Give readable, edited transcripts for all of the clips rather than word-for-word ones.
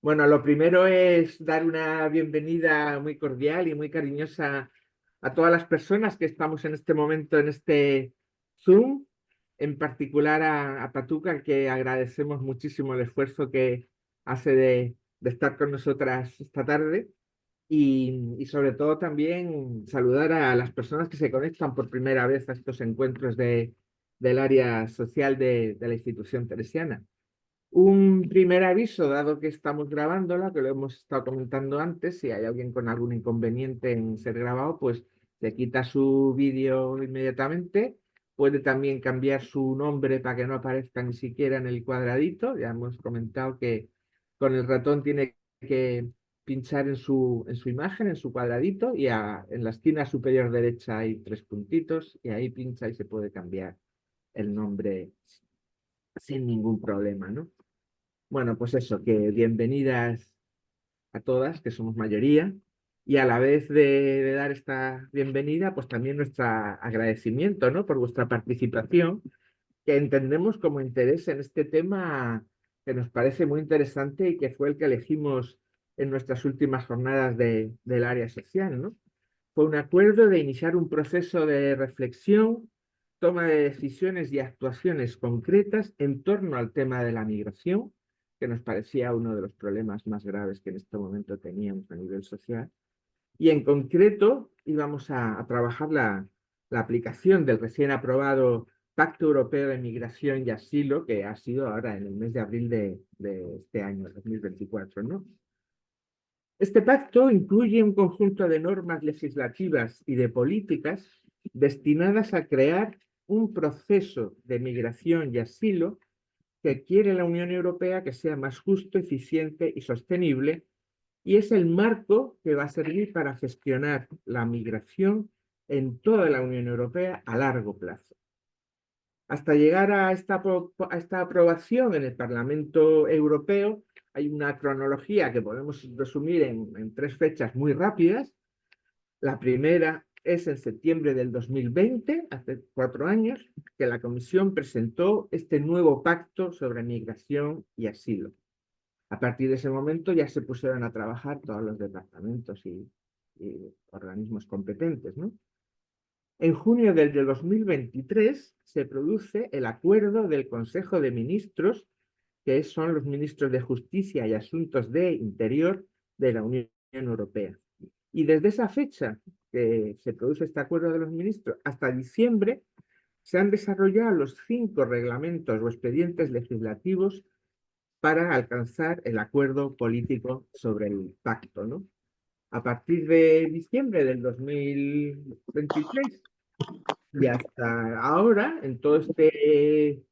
Bueno, lo primero es dar una bienvenida muy cordial y muy cariñosa a todas las personas que estamos en este momento en este Zoom, en particular a Patuca, que agradecemos muchísimo el esfuerzo que hace de estar con nosotras esta tarde y sobre todo también saludar a las personas que se conectan por primera vez a estos encuentros del área social de la institución teresiana. Un primer aviso, dado que estamos grabándola, que lo hemos estado comentando antes, si hay alguien con algún inconveniente en ser grabado, pues se quita su vídeo inmediatamente. Puede también cambiar su nombre para que no aparezca ni siquiera en el cuadradito. Ya hemos comentado que con el ratón tiene que pinchar en su imagen, en su cuadradito, y en la esquina superior derecha hay tres puntitos, y ahí pincha y se puede cambiar el nombre sin ningún problema, ¿no? Bueno, pues eso, que bienvenidas a todas, que somos mayoría, y a la vez de dar esta bienvenida, pues también nuestro agradecimiento, ¿no? Por vuestra participación, que entendemos como interés en este tema que nos parece muy interesante y que fue el que elegimos en nuestras últimas jornadas del área social, ¿no? Fue un acuerdo de iniciar un proceso de reflexión, toma de decisiones y actuaciones concretas en torno al tema de la migración, que nos parecía uno de los problemas más graves que en este momento teníamos a nivel social. Y en concreto íbamos a trabajar la aplicación del recién aprobado Pacto Europeo de Migración y Asilo, que ha sido ahora en el mes de abril de este año, 2024, ¿no? Este pacto incluye un conjunto de normas legislativas y de políticas destinadas a crear un proceso de migración y asilo que quiere la Unión Europea que sea más justo, eficiente y sostenible, y es el marco que va a servir para gestionar la migración en toda la Unión Europea a largo plazo. Hasta llegar a esta aprobación en el Parlamento Europeo, hay una cronología que podemos resumir en tres fechas muy rápidas. La primera es en septiembre del 2020, hace 4 años, que la Comisión presentó este nuevo pacto sobre migración y asilo. A partir de ese momento ya se pusieron a trabajar todos los departamentos y organismos competentes, ¿no? En junio del 2023 se produce el acuerdo del Consejo de Ministros, que son los ministros de Justicia y Asuntos de Interior de la Unión Europea. Y desde esa fecha que se produce este acuerdo de los ministros hasta diciembre, se han desarrollado los 5 reglamentos o expedientes legislativos para alcanzar el acuerdo político sobre el pacto, ¿no? A partir de diciembre del 2023 y hasta ahora, en todo este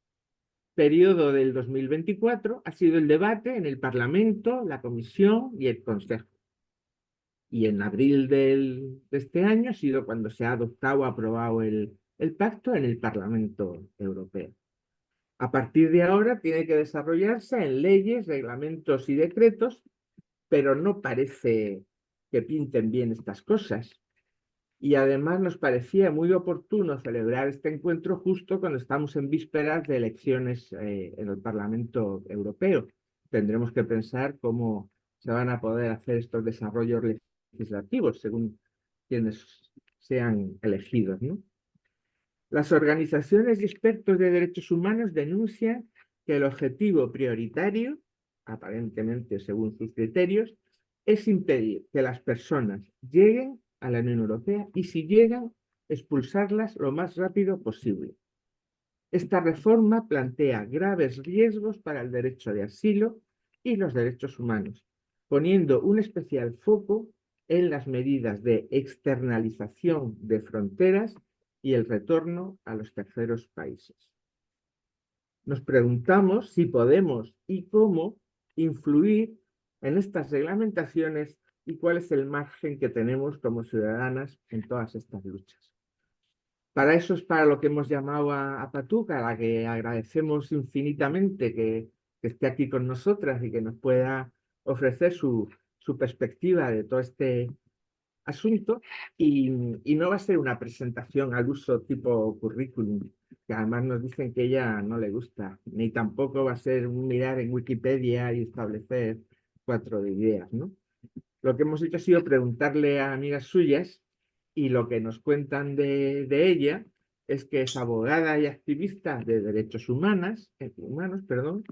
periodo del 2024, ha sido el debate en el Parlamento, la Comisión y el Consejo. Y en abril de este año ha sido cuando se ha adoptado o aprobado el pacto en el Parlamento Europeo. A partir de ahora tiene que desarrollarse en leyes, reglamentos y decretos, pero no parece que pinten bien estas cosas. Y además nos parecía muy oportuno celebrar este encuentro justo cuando estamos en vísperas de elecciones en el Parlamento Europeo. Tendremos que pensar cómo se van a poder hacer estos desarrollos legislativos según quienes sean elegidos, ¿no? Las organizaciones y expertos de derechos humanos denuncian que el objetivo prioritario, aparentemente según sus criterios, es impedir que las personas lleguen a la Unión Europea y si llegan, expulsarlas lo más rápido posible. Esta reforma plantea graves riesgos para el derecho de asilo y los derechos humanos, poniendo un especial foco en las medidas de externalización de fronteras y el retorno a los terceros países. Nos preguntamos si podemos y cómo influir en estas reglamentaciones y cuál es el margen que tenemos como ciudadanas en todas estas luchas. Para eso es para lo que hemos llamado a Patuca, a la que agradecemos infinitamente que esté aquí con nosotras y que nos pueda ofrecer su perspectiva de todo este asunto. Y no va a ser una presentación al uso tipo currículum, que además nos dicen que ella no le gusta, ni tampoco va a ser un mirar en Wikipedia y establecer cuatro ideas, ¿no? Lo que hemos hecho ha sido preguntarle a amigas suyas y lo que nos cuentan de ella es que es abogada y activista de derechos humanos, perdón,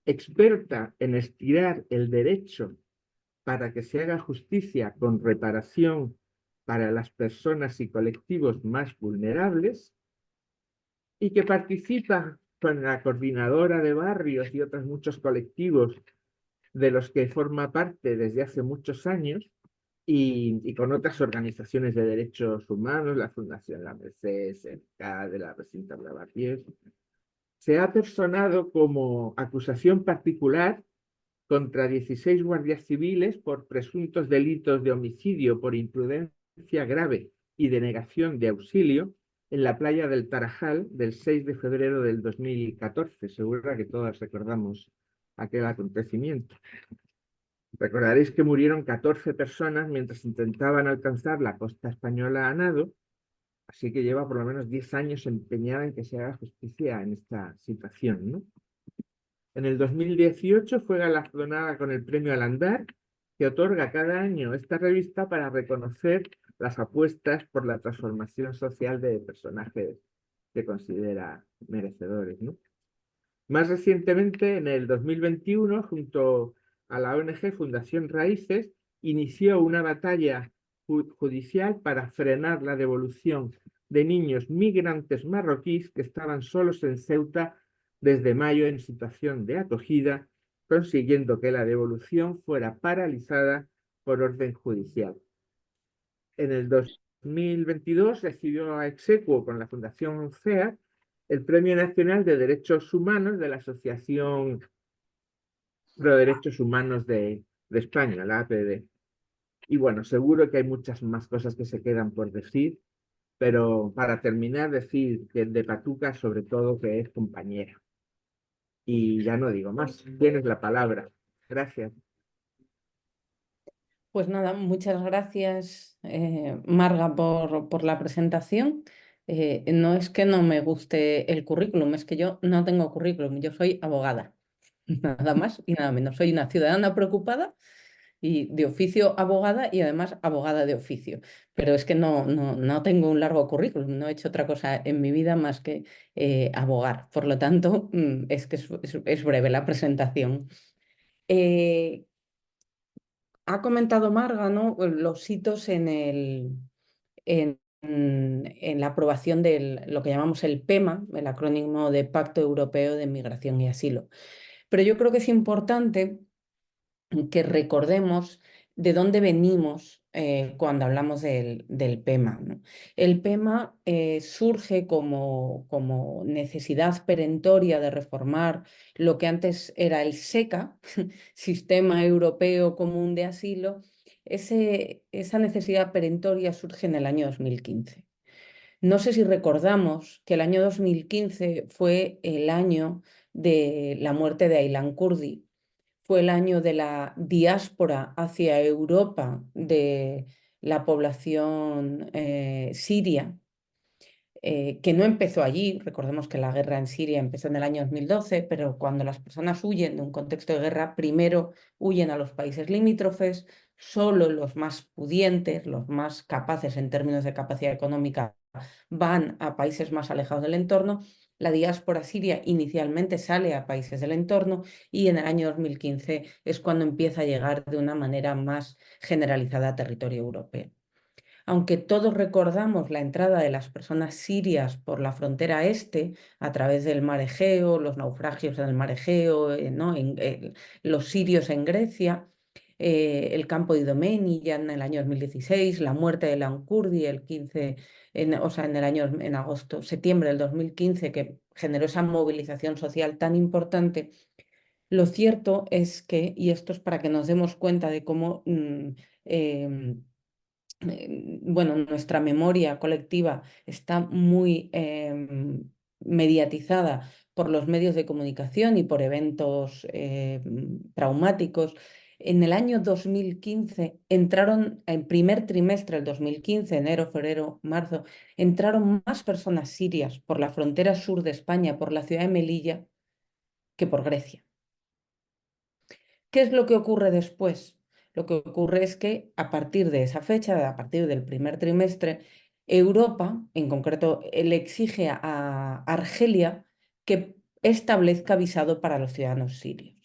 experta en estirar el derecho para que se haga justicia con reparación para las personas y colectivos más vulnerables y que participa con la coordinadora de barrios y otros muchos colectivos de los que forma parte desde hace muchos años y con otras organizaciones de derechos humanos, la Fundación La Merced, el CAD, la Recinta Lavapiés. Se ha personado como acusación particular contra 16 guardias civiles por presuntos delitos de homicidio por imprudencia grave y denegación de auxilio en la playa del Tarajal del 6 de febrero del 2014. Seguro que todas recordamos aquel acontecimiento. Recordaréis que murieron 14 personas mientras intentaban alcanzar la costa española a nado, así que lleva por lo menos 10 años empeñada en que se haga justicia en esta situación, ¿no? En el 2018 fue galardonada con el premio Al Andar, que otorga cada año esta revista para reconocer las apuestas por la transformación social de personajes que considera merecedores, ¿no? Más recientemente, en el 2021, junto a la ONG Fundación Raíces, inició una batalla judicial para frenar la devolución de niños migrantes marroquíes que estaban solos en Ceuta desde mayo en situación de acogida, consiguiendo que la devolución fuera paralizada por orden judicial. En el 2022 recibió a exequo con la Fundación CEA el Premio Nacional de Derechos Humanos de la Asociación Pro Derechos Humanos de España, la APD. Y bueno, seguro que hay muchas más cosas que se quedan por decir, pero para terminar, decir que de Patuca, sobre todo, que es compañera. Y ya no digo más, tienes la palabra. Gracias. Pues nada, muchas gracias, Marga, por la presentación. No es que no me guste el currículum, es que yo no tengo currículum, yo soy abogada, nada más y nada menos. Soy una ciudadana preocupada y de oficio abogada y además abogada de oficio. Pero es que no tengo un largo currículum, no he hecho otra cosa en mi vida más que abogar. Por lo tanto, es que es breve la presentación. Eh, Ha comentado Marga, ¿no? Los hitos en la aprobación de lo que llamamos el PEMA, el acrónimo de Pacto Europeo de Migración y Asilo. Pero yo creo que es importante que recordemos de dónde venimos cuando hablamos del PEMA, ¿no? El PEMA surge como necesidad perentoria de reformar lo que antes era el SECA, Sistema Europeo Común de Asilo. Esa necesidad perentoria surge en el año 2015. No sé si recordamos que el año 2015 fue el año de la muerte de Aylan Kurdi, fue el año de la diáspora hacia Europa de la población siria, que no empezó allí. Recordemos que la guerra en Siria empezó en el año 2012, pero cuando las personas huyen de un contexto de guerra, primero huyen a los países limítrofes, solo los más pudientes, los más capaces en términos de capacidad económica, van a países más alejados del entorno. La diáspora siria inicialmente sale a países del entorno y en el año 2015 es cuando empieza a llegar de una manera más generalizada a territorio europeo. Aunque todos recordamos la entrada de las personas sirias por la frontera este, a través del mar Egeo, los naufragios en el mar Egeo, ¿no? Los sirios en Grecia, el campo de Idomeni ya en el año 2016, la muerte de Lankurdi el 15, o sea, en agosto, septiembre del 2015, que generó esa movilización social tan importante. Lo cierto es que, y esto es para que nos demos cuenta de cómo bueno, nuestra memoria colectiva está muy mediatizada por los medios de comunicación y por eventos traumáticos. En el año 2015 entraron, en primer trimestre del 2015, enero, febrero, marzo, entraron más personas sirias por la frontera sur de España, por la ciudad de Melilla, que por Grecia. ¿Qué es lo que ocurre después? Lo que ocurre es que a partir de esa fecha, a partir del primer trimestre, Europa, en concreto, le exige a Argelia que establezca visado para los ciudadanos sirios.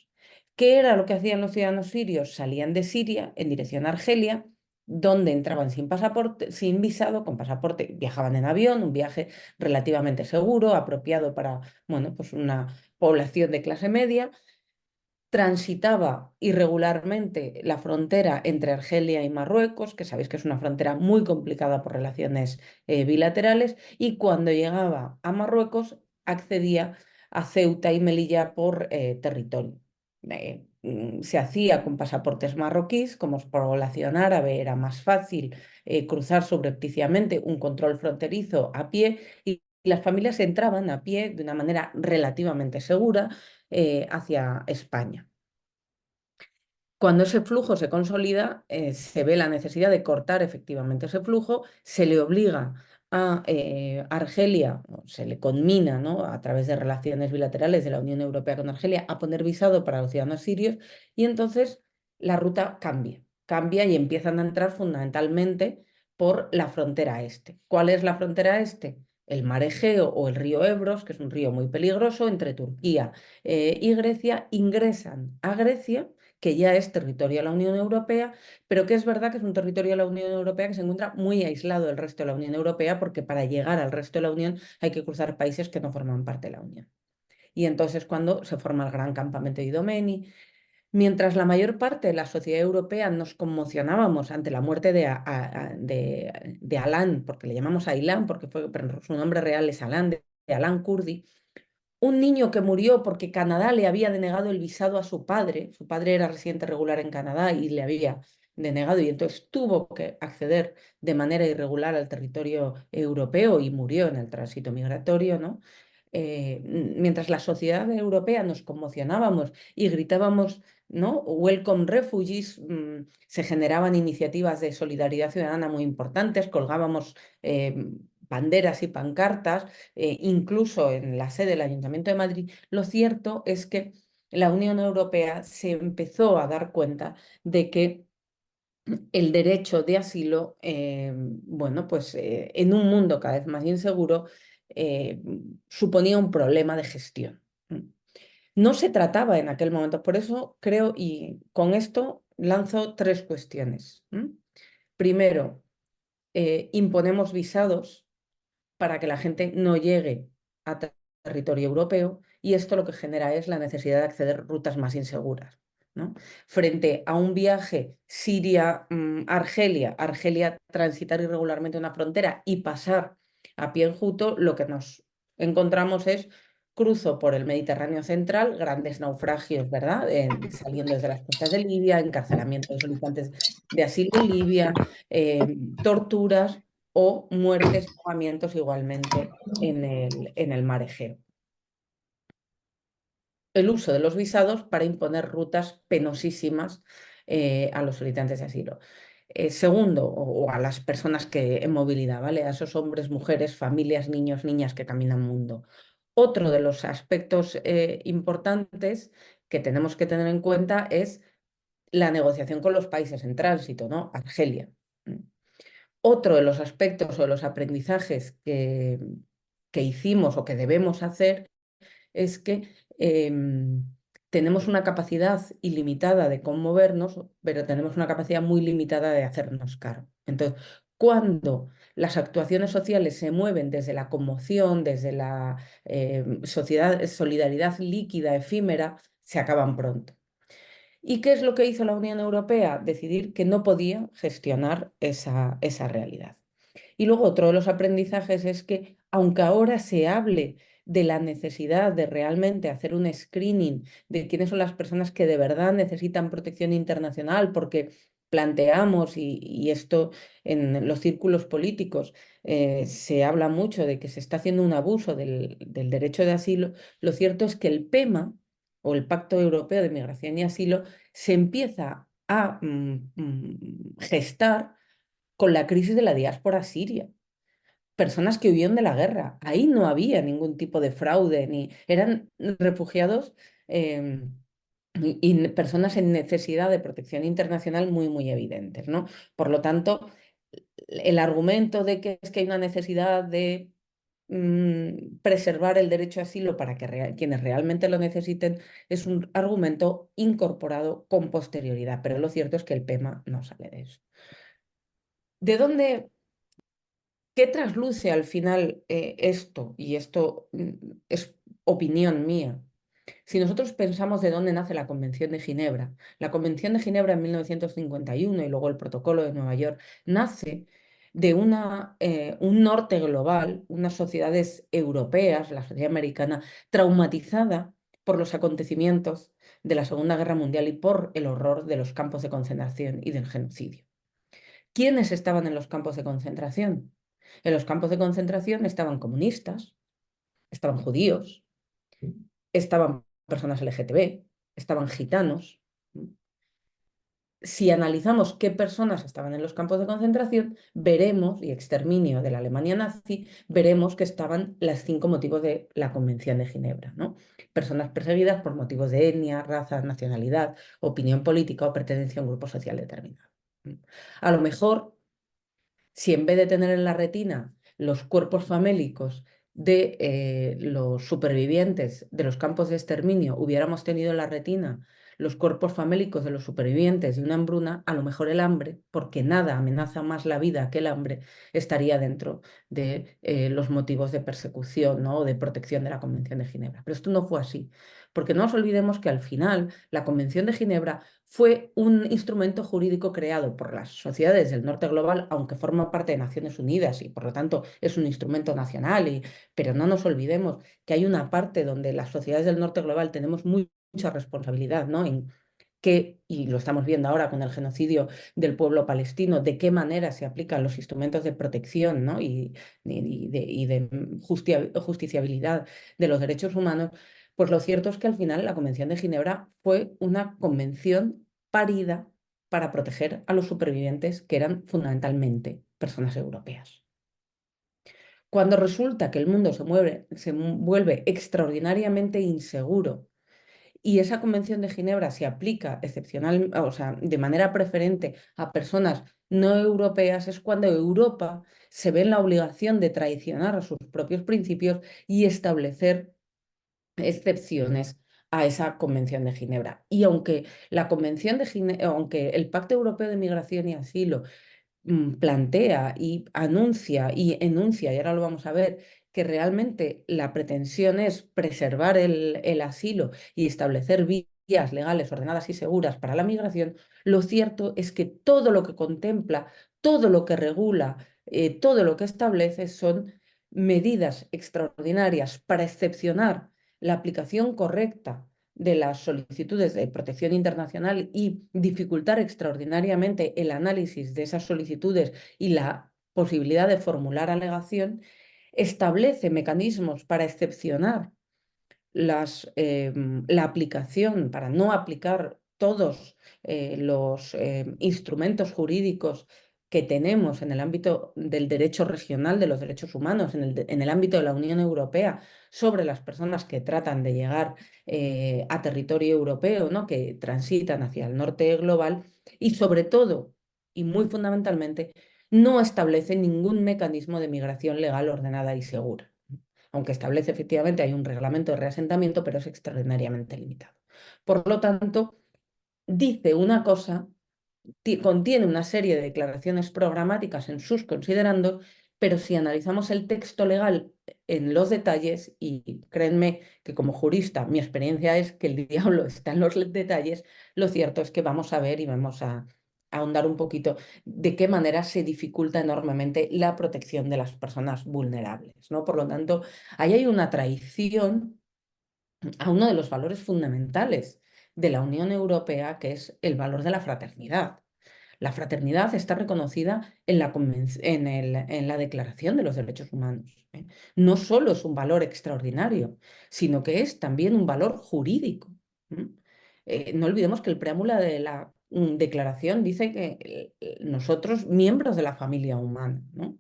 ¿Qué era lo que hacían los ciudadanos sirios? Salían de Siria en dirección a Argelia, donde entraban sin pasaporte, sin visado, con pasaporte, viajaban en avión, un viaje relativamente seguro, apropiado para, bueno, pues una población de clase media. Transitaba irregularmente la frontera entre Argelia y Marruecos, que sabéis que es una frontera muy complicada por relaciones bilaterales, y cuando llegaba a Marruecos accedía a Ceuta y Melilla por territorio. Se hacía con pasaportes marroquíes, como es población árabe, era más fácil cruzar subrepticiamente un control fronterizo a pie y las familias entraban a pie de una manera relativamente segura hacia España. Cuando ese flujo se consolida, se ve la necesidad de cortar efectivamente ese flujo, se le obliga a Argelia, o se le conmina, ¿no?, a través de relaciones bilaterales de la Unión Europea con Argelia, a poner visado para los ciudadanos sirios y entonces la ruta cambia y empiezan a entrar fundamentalmente por la frontera este. ¿Cuál es la frontera este? El mar Egeo o el río Ebros, que es un río muy peligroso entre Turquía y Grecia, ingresan a Grecia, que ya es territorio de la Unión Europea, pero que es verdad que es un territorio de la Unión Europea que se encuentra muy aislado del resto de la Unión Europea, porque para llegar al resto de la Unión hay que cruzar países que no forman parte de la Unión. Y entonces cuando se forma el gran campamento de Idomeni, mientras la mayor parte de la sociedad europea nos conmocionábamos ante la muerte de Alan, porque le llamamos Aylan, pero su nombre real es Alan, de Alan Kurdi, un niño que murió porque Canadá le había denegado el visado a su padre era residente regular en Canadá y le había denegado y entonces tuvo que acceder de manera irregular al territorio europeo y murió en el tránsito migratorio, ¿no? Mientras la sociedad europea nos conmocionábamos y gritábamos, ¿no?, Welcome refugees, se generaban iniciativas de solidaridad ciudadana muy importantes, colgábamos banderas y pancartas, incluso en la sede del Ayuntamiento de Madrid. Lo cierto es que la Unión Europea se empezó a dar cuenta de que el derecho de asilo, bueno, pues en un mundo cada vez más inseguro, eh, suponía un problema de gestión. No se trataba en aquel momento, por eso creo, y con esto lanzo tres cuestiones. Primero, imponemos visados para que la gente no llegue a territorio europeo y esto lo que genera es la necesidad de acceder a rutas más inseguras, ¿no? Frente a un viaje Siria-Argelia, Argelia transitar irregularmente una frontera y pasar a pie enjuto, lo que nos encontramos es cruzo por el Mediterráneo central, grandes naufragios, ¿verdad? Saliendo desde las costas de Libia, encarcelamiento de solicitantes de asilo en Libia, torturas o muertes, ahogamientos igualmente en el mar Egeo. El uso de los visados para imponer rutas penosísimas a los solicitantes de asilo. Segundo, o a las personas que en movilidad, ¿vale? A esos hombres, mujeres, familias, niños, niñas que caminan mundo. Otro de los aspectos importantes que tenemos que tener en cuenta es la negociación con los países en tránsito, ¿no? Argelia. Otro de los aspectos o de los aprendizajes que hicimos o que debemos hacer es que tenemos una capacidad ilimitada de conmovernos, pero tenemos una capacidad muy limitada de hacernos cargo. Entonces, cuando las actuaciones sociales se mueven desde la conmoción, desde la solidaridad líquida, efímera, se acaban pronto. ¿Y qué es lo que hizo la Unión Europea? Decidir que no podía gestionar esa realidad. Y luego otro de los aprendizajes es que, aunque ahora se hable de la necesidad de realmente hacer un screening de quiénes son las personas que de verdad necesitan protección internacional, porque planteamos, y esto en los círculos políticos se habla mucho de que se está haciendo un abuso del derecho de asilo, lo cierto es que el PEMA, o el Pacto Europeo de Migración y Asilo, se empieza a gestar con la crisis de la diáspora siria. Personas que huyeron de la guerra. Ahí no había ningún tipo de fraude, ni eran refugiados y personas en necesidad de protección internacional muy, muy evidentes, ¿no? Por lo tanto, el argumento de que es que hay una necesidad de preservar el derecho a asilo para que quienes realmente lo necesiten es un argumento incorporado con posterioridad, pero lo cierto es que el PEMA no sale de eso. ¿De dónde, qué trasluce al final esto? Y esto es opinión mía. Si nosotros pensamos de dónde nace la Convención de Ginebra, la Convención de Ginebra en 1951 y luego el Protocolo de Nueva York, nace de un norte global, unas sociedades europeas, la sociedad americana, traumatizada por los acontecimientos de la Segunda Guerra Mundial y por el horror de los campos de concentración y del genocidio. ¿Quiénes estaban en los campos de concentración? En los campos de concentración estaban comunistas, estaban judíos, estaban personas LGTB, estaban gitanos. Si analizamos qué personas estaban en los campos de concentración, veremos, y exterminio de la Alemania nazi, veremos que estaban los 5 motivos de la Convención de Ginebra, ¿no? Personas perseguidas por motivos de etnia, raza, nacionalidad, opinión política o pertenencia a un grupo social determinado. A lo mejor si en vez de tener en la retina los cuerpos famélicos de los supervivientes de los campos de exterminio, hubiéramos tenido en la retina los cuerpos famélicos de los supervivientes de una hambruna, a lo mejor el hambre, porque nada amenaza más la vida que el hambre, estaría dentro de los motivos de persecución, ¿no? O de protección de la Convención de Ginebra. Pero esto no fue así, porque no nos olvidemos que al final la Convención de Ginebra fue un instrumento jurídico creado por las sociedades del norte global, aunque forma parte de Naciones Unidas y por lo tanto es un instrumento nacional, pero no nos olvidemos que hay una parte donde las sociedades del norte global tenemos mucha responsabilidad, ¿no? En qué, y lo estamos viendo ahora con el genocidio del pueblo palestino, de qué manera se aplican los instrumentos de protección, ¿no? y de justiciabilidad de los derechos humanos. Pues lo cierto es que al final la Convención de Ginebra fue una convención parida para proteger a los supervivientes, que eran fundamentalmente personas europeas. Cuando resulta que el mundo se vuelve extraordinariamente inseguro y esa Convención de Ginebra se aplica excepcional, o sea, de manera preferente a personas no europeas, es cuando Europa se ve en la obligación de traicionar a sus propios principios y establecer excepciones a esa Convención de Ginebra. Y aunque la Convención de Ginebra, aunque el Pacto Europeo de Migración y Asilo plantea y anuncia y enuncia, y ahora lo vamos a ver, que realmente la pretensión es preservar el asilo y establecer vías legales ordenadas y seguras para la migración, lo cierto es que todo lo que contempla, todo lo que regula, todo lo que establece son medidas extraordinarias para excepcionar la aplicación correcta de las solicitudes de protección internacional y dificultar extraordinariamente el análisis de esas solicitudes y la posibilidad de formular alegación, establece mecanismos para excepcionar la aplicación, para no aplicar todos los instrumentos jurídicos que tenemos en el ámbito del derecho regional de los derechos humanos, en el ámbito de la Unión Europea, sobre las personas que tratan de llegar a territorio europeo, ¿no? Que transitan hacia el norte global y sobre todo, y muy fundamentalmente, no establece ningún mecanismo de migración legal ordenada y segura, aunque establece efectivamente hay un reglamento de reasentamiento, pero es extraordinariamente limitado. Por lo tanto, dice una cosa, contiene una serie de declaraciones programáticas en sus considerandos, pero si analizamos el texto legal en los detalles, y créanme que como jurista mi experiencia es que el diablo está en los detalles, lo cierto es que vamos a ver y vamos a ahondar un poquito de qué manera se dificulta enormemente la protección de las personas vulnerables, ¿no? Por lo tanto, ahí hay una traición a uno de los valores fundamentales de la Unión Europea, que es el valor de la fraternidad. La fraternidad está reconocida en la Declaración de los Derechos Humanos, ¿eh? No solo es un valor extraordinario, sino que es también un valor jurídico. No olvidemos que el preámbulo de la Declaración dice que nosotros, miembros de la familia humana, ¿no?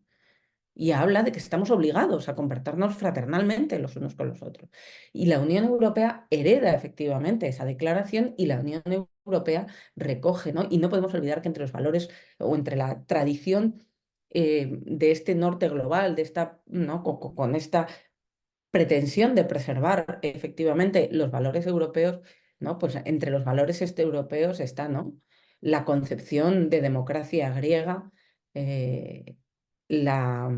y habla de que estamos obligados a comportarnos fraternalmente los unos con los otros. Y la Unión Europea hereda efectivamente esa declaración y la Unión Europea recoge, ¿no? Y no podemos olvidar que entre los valores o entre la tradición de este norte global, de esta, ¿no? con esta pretensión de preservar efectivamente los valores europeos, ¿no? Pues entre los valores europeos está, ¿no? La concepción de democracia griega, la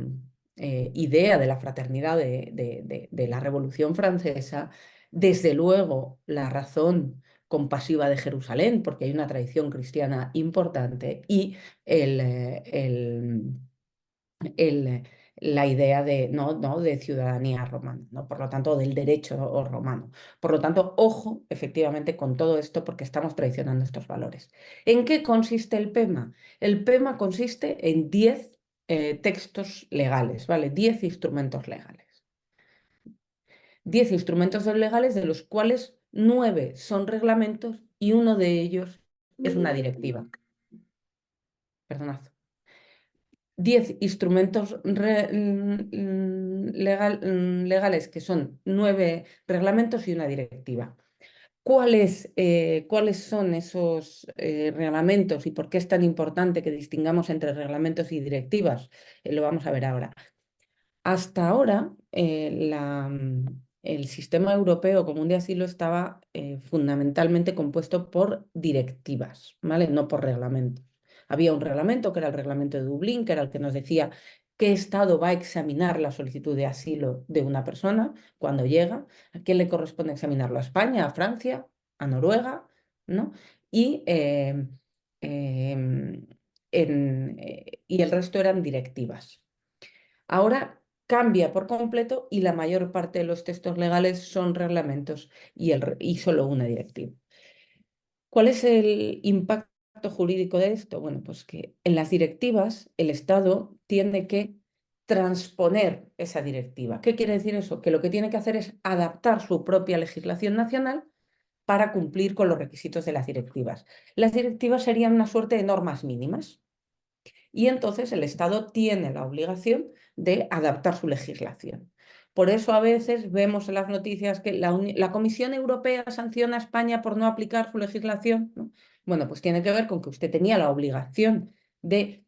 idea de la fraternidad de la Revolución Francesa, desde luego la razón compasiva de Jerusalén, porque hay una tradición cristiana importante, y el, el, la idea de, ¿no? de ciudadanía romana, ¿no? Por lo tanto, del derecho romano. Por lo tanto, ojo, efectivamente, con todo esto, porque estamos traicionando estos valores. ¿En qué consiste el PEMA? El PEMA consiste en 10 textos legales, ¿vale? 10 instrumentos legales. 10 instrumentos legales, de los cuales 9 son reglamentos y uno de ellos es una directiva. Perdonad. 10 instrumentos legales, que son 9 reglamentos y una directiva. ¿Cuáles son esos reglamentos y por qué es tan importante que distingamos entre reglamentos y directivas? Lo vamos a ver ahora. Hasta ahora, el sistema europeo común de asilo estaba fundamentalmente compuesto por directivas, ¿vale? No por reglamentos. Había un reglamento, que era el reglamento de Dublín, que era el que nos decía qué Estado va a examinar la solicitud de asilo de una persona cuando llega, a quién le corresponde examinarlo, a España, a Francia, a Noruega, ¿no? Y, em, y el resto eran directivas. Ahora cambia por completo y la mayor parte de los textos legales son reglamentos y solo una directiva. ¿Cuál es el impacto jurídico de esto? Bueno, pues que en las directivas el Estado tiene que transponer esa directiva. ¿Qué quiere decir eso? Que lo que tiene que hacer es adaptar su propia legislación nacional para cumplir con los requisitos de las directivas. Las directivas serían una suerte de normas mínimas. Y entonces el Estado tiene la obligación de adaptar su legislación. Por eso a veces vemos en las noticias que la Comisión Europea sanciona a España por no aplicar su legislación, ¿no? Bueno, pues tiene que ver con que usted tenía la obligación de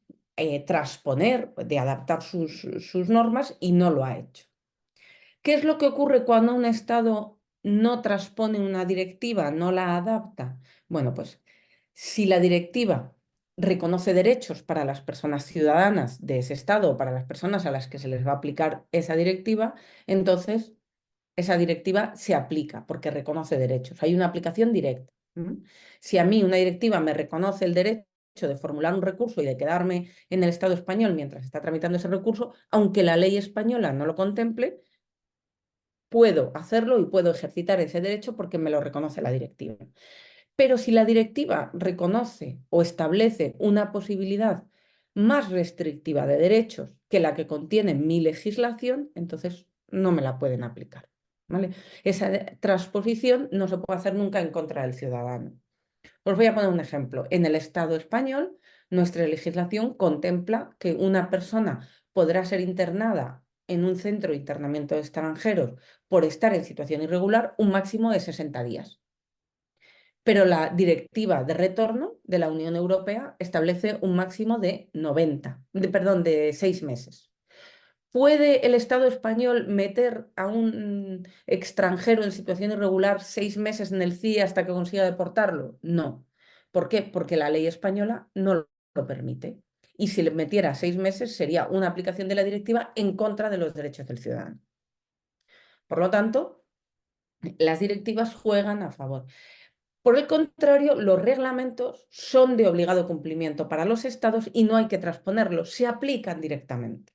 transponer, de adaptar sus normas y no lo ha hecho. ¿Qué es lo que ocurre cuando un Estado no transpone una directiva, no la adapta? Bueno, pues si la directiva reconoce derechos para las personas ciudadanas de ese Estado o para las personas a las que se les va a aplicar esa directiva, entonces esa directiva se aplica porque reconoce derechos. Hay una aplicación directa. Si a mí una directiva me reconoce el derecho de formular un recurso y de quedarme en el Estado español mientras está tramitando ese recurso, aunque la ley española no lo contemple, puedo hacerlo y puedo ejercitar ese derecho porque me lo reconoce la directiva. Pero si la directiva reconoce o establece una posibilidad más restrictiva de derechos que la que contiene mi legislación, entonces no me la pueden aplicar, ¿vale? Esa transposición no se puede hacer nunca en contra del ciudadano. Os voy a poner un ejemplo. En el Estado español, nuestra legislación contempla que una persona podrá ser internada en un centro de internamiento de extranjeros por estar en situación irregular un máximo de 60 días. Pero la directiva de retorno de la Unión Europea establece un máximo de 6 meses. ¿Puede el Estado español meter a un extranjero en situación irregular 6 meses en el CIE hasta que consiga deportarlo? No. ¿Por qué? Porque la ley española no lo permite. Y si le metiera 6 meses sería una aplicación de la directiva en contra de los derechos del ciudadano. Por lo tanto, las directivas juegan a favor. Por el contrario, los reglamentos son de obligado cumplimiento para los estados y no hay que transponerlos, se aplican directamente.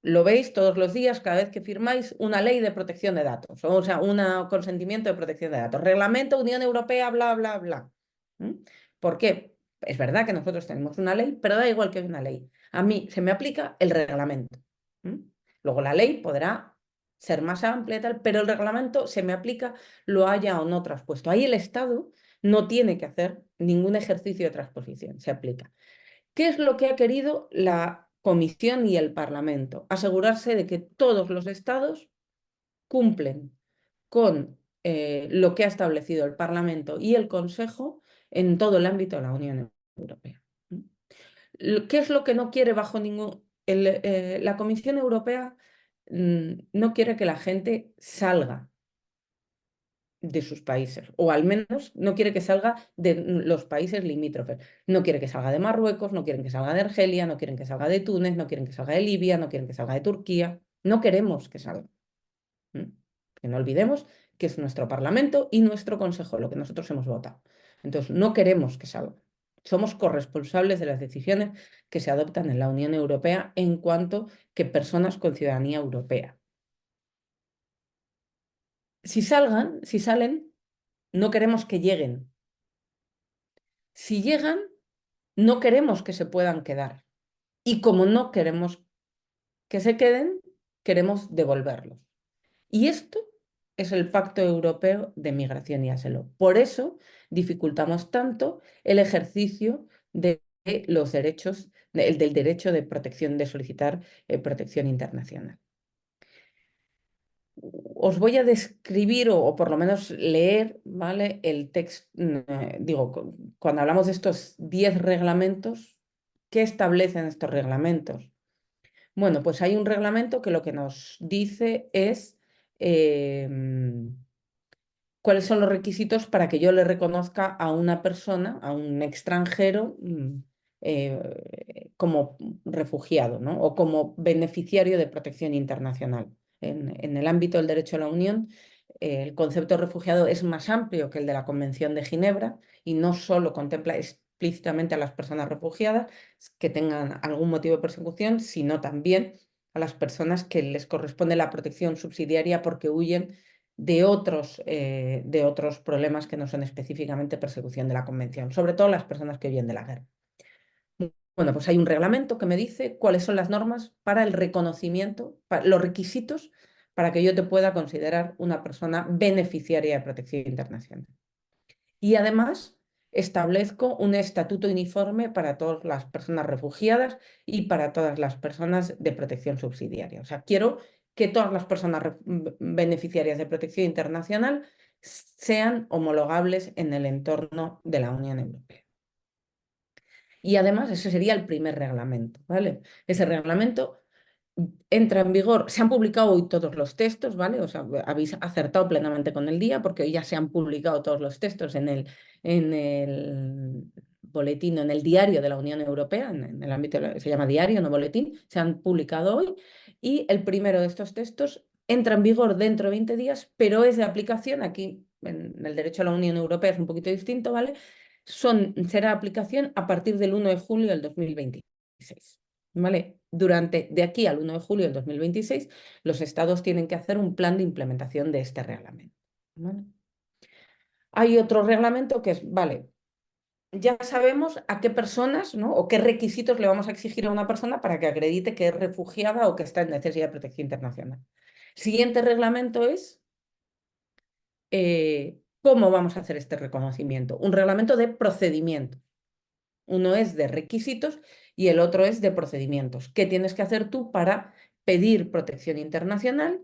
Lo veis todos los días cada vez que firmáis una ley de protección de datos, o sea, un consentimiento de protección de datos. Reglamento Unión Europea, bla, bla, bla. ¿Por qué? Es verdad que nosotros tenemos una ley, pero da igual que hay una ley. A mí se me aplica el reglamento. Luego la ley podrá ser más amplia y tal, pero el reglamento se me aplica, lo haya o no traspuesto. Ahí el Estado no tiene que hacer ningún ejercicio de transposición, se aplica. ¿Qué es lo que ha querido la Comisión y el Parlamento. Asegurarse de que todos los estados cumplen con lo que ha establecido el Parlamento y el Consejo en todo el ámbito de la Unión Europea. ¿Qué es lo que no quiere bajo ningún... la Comisión Europea no quiere que la gente salga de sus países, o al menos no quiere que salga de los países limítrofes. No quiere que salga de Marruecos, no quieren que salga de Argelia, no quieren que salga de Túnez, no quieren que salga de Libia, no quieren que salga de Turquía. No queremos que salga. Que no olvidemos que es nuestro Parlamento y nuestro Consejo lo que nosotros hemos votado. Entonces, no queremos que salga. Somos corresponsables de las decisiones que se adoptan en la Unión Europea en cuanto que personas con ciudadanía europea. Si salen, no queremos que lleguen. Si llegan, no queremos que se puedan quedar. Y como no queremos que se queden, queremos devolverlos. Y esto es el Pacto Europeo de Migración y Asilo. Por eso dificultamos tanto el ejercicio de los derechos, del derecho de protección, de solicitar protección internacional. Os voy a describir o por lo menos leer, ¿vale? El texto, digo, cuando hablamos de estos 10 reglamentos, ¿qué establecen estos reglamentos? Bueno, pues hay un reglamento que lo que nos dice es cuáles son los requisitos para que yo le reconozca a una persona, a un extranjero, como refugiado, ¿no? O como beneficiario de protección internacional. En el ámbito del derecho a la Unión, el concepto de refugiado es más amplio que el de la Convención de Ginebra y no solo contempla explícitamente a las personas refugiadas que tengan algún motivo de persecución, sino también a las personas que les corresponde la protección subsidiaria porque huyen de otros problemas que no son específicamente persecución de la Convención, sobre todo las personas que huyen de la guerra. Bueno, pues hay un reglamento que me dice cuáles son las normas para el reconocimiento, los requisitos para que yo te pueda considerar una persona beneficiaria de protección internacional. Y además establezco un estatuto uniforme para todas las personas refugiadas y para todas las personas de protección subsidiaria. O sea, quiero que todas las personas beneficiarias de protección internacional sean homologables en el entorno de la Unión Europea. Y además, ese sería el primer reglamento, ¿vale? Ese reglamento entra en vigor, se han publicado hoy todos los textos, ¿vale? O sea, habéis acertado plenamente con el día porque hoy ya se han publicado todos los textos en el boletín, en el diario de la Unión Europea, en el ámbito, se llama diario, no boletín, se han publicado hoy y el primero de estos textos entra en vigor dentro de 20 días, pero es de aplicación, aquí en el derecho a la Unión Europea es un poquito distinto, ¿vale? Será aplicación a partir del 1 de julio del 2026. ¿Vale? De aquí al 1 de julio del 2026, los estados tienen que hacer un plan de implementación de este reglamento. ¿Vale? Hay otro reglamento que es, vale, ya sabemos a qué personas, ¿no? O qué requisitos le vamos a exigir a una persona para que acredite que es refugiada o que está en necesidad de protección internacional. Siguiente reglamento es cómo vamos a hacer este reconocimiento. Un reglamento de procedimiento. Uno es de requisitos y el otro es de procedimientos. ¿Qué tienes que hacer tú para pedir protección internacional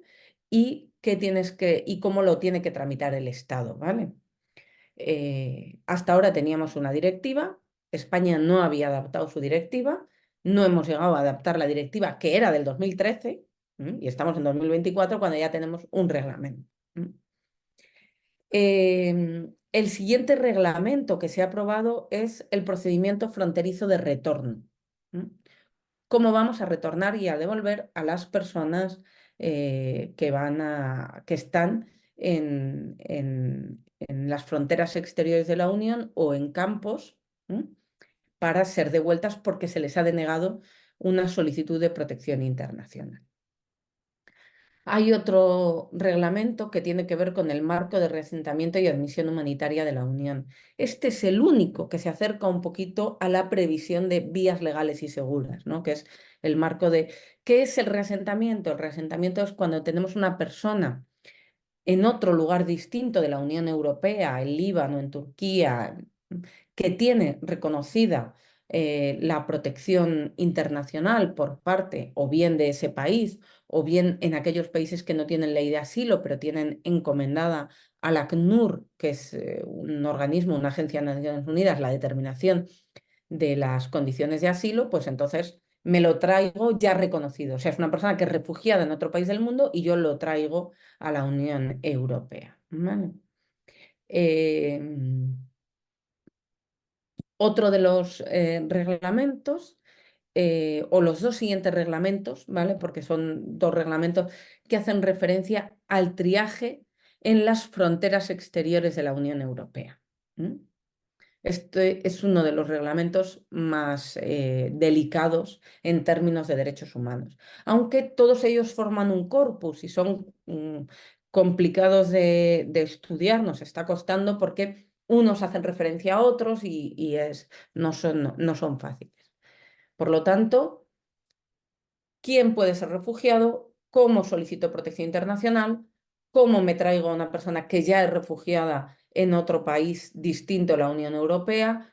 y y cómo lo tiene que tramitar el Estado, ¿vale? Hasta ahora teníamos una directiva, España no había adaptado su directiva, no hemos llegado a adaptar la directiva que era del 2013 y estamos en 2024 cuando ya tenemos un reglamento. El siguiente reglamento que se ha aprobado es el procedimiento fronterizo de retorno. ¿Cómo vamos a retornar y a devolver a las personas que están en las fronteras exteriores de la Unión o en campos para ser devueltas porque se les ha denegado una solicitud de protección internacional? Hay otro reglamento que tiene que ver con el marco de reasentamiento y admisión humanitaria de la Unión. Este es el único que se acerca un poquito a la previsión de vías legales y seguras, ¿no? Que es el marco de... ¿Qué es el reasentamiento? El reasentamiento es cuando tenemos una persona en otro lugar distinto de la Unión Europea, en Líbano, en Turquía, que tiene reconocida la protección internacional por parte o bien de ese país o bien en aquellos países que no tienen ley de asilo, pero tienen encomendada al ACNUR, que es un organismo, una agencia de Naciones Unidas, la determinación de las condiciones de asilo, pues entonces me lo traigo ya reconocido. O sea, es una persona que es refugiada en otro país del mundo y yo lo traigo a la Unión Europea. ¿Vale? Otro de los reglamentos, o los dos siguientes reglamentos, ¿vale? Porque son dos reglamentos que hacen referencia al triaje en las fronteras exteriores de la Unión Europea. Este es uno de los reglamentos más delicados en términos de derechos humanos, aunque todos ellos forman un corpus y son complicados de estudiar, nos está costando porque unos hacen referencia a otros y no son fáciles. Por lo tanto, ¿quién puede ser refugiado? ¿Cómo solicito protección internacional? ¿Cómo me traigo a una persona que ya es refugiada en otro país distinto a la Unión Europea?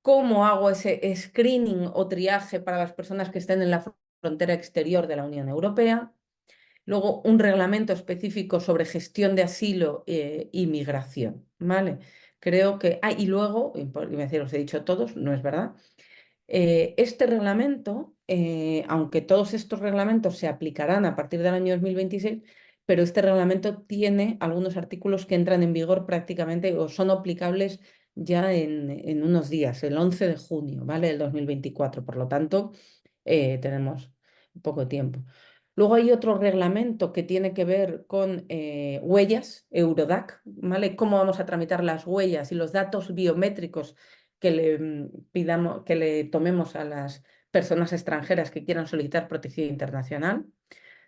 ¿Cómo hago ese screening o triaje para las personas que estén en la frontera exterior de la Unión Europea? Luego, un reglamento específico sobre gestión de asilo y migración, ¿vale? Creo que... Ah, y luego, iba a decir, os he dicho todos, no es verdad. Este reglamento, aunque todos estos reglamentos se aplicarán a partir del año 2026, pero este reglamento tiene algunos artículos que entran en vigor prácticamente o son aplicables ya en unos días, el 11 de junio, ¿vale? Del 2024. Por lo tanto, tenemos poco tiempo. Luego hay otro reglamento que tiene que ver con huellas, Eurodac, ¿vale? Cómo vamos a tramitar las huellas y los datos biométricos que le pidamos, que le tomemos a las personas extranjeras que quieran solicitar protección internacional.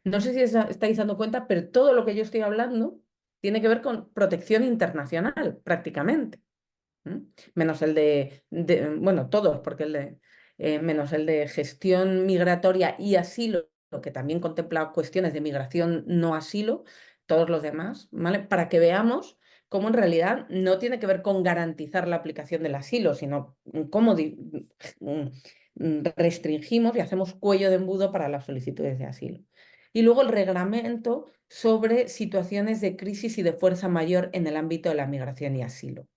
No sé si estáis dando cuenta, pero todo lo que yo estoy hablando tiene que ver con protección internacional, prácticamente. Menos el bueno, todos, porque menos el de gestión migratoria y asilo, que también contempla cuestiones de migración no asilo, todos los demás, ¿vale? Para que veamos cómo en realidad no tiene que ver con garantizar la aplicación del asilo, sino cómo restringimos y hacemos cuello de embudo para las solicitudes de asilo. Y luego el reglamento sobre situaciones de crisis y de fuerza mayor en el ámbito de la migración y asilo,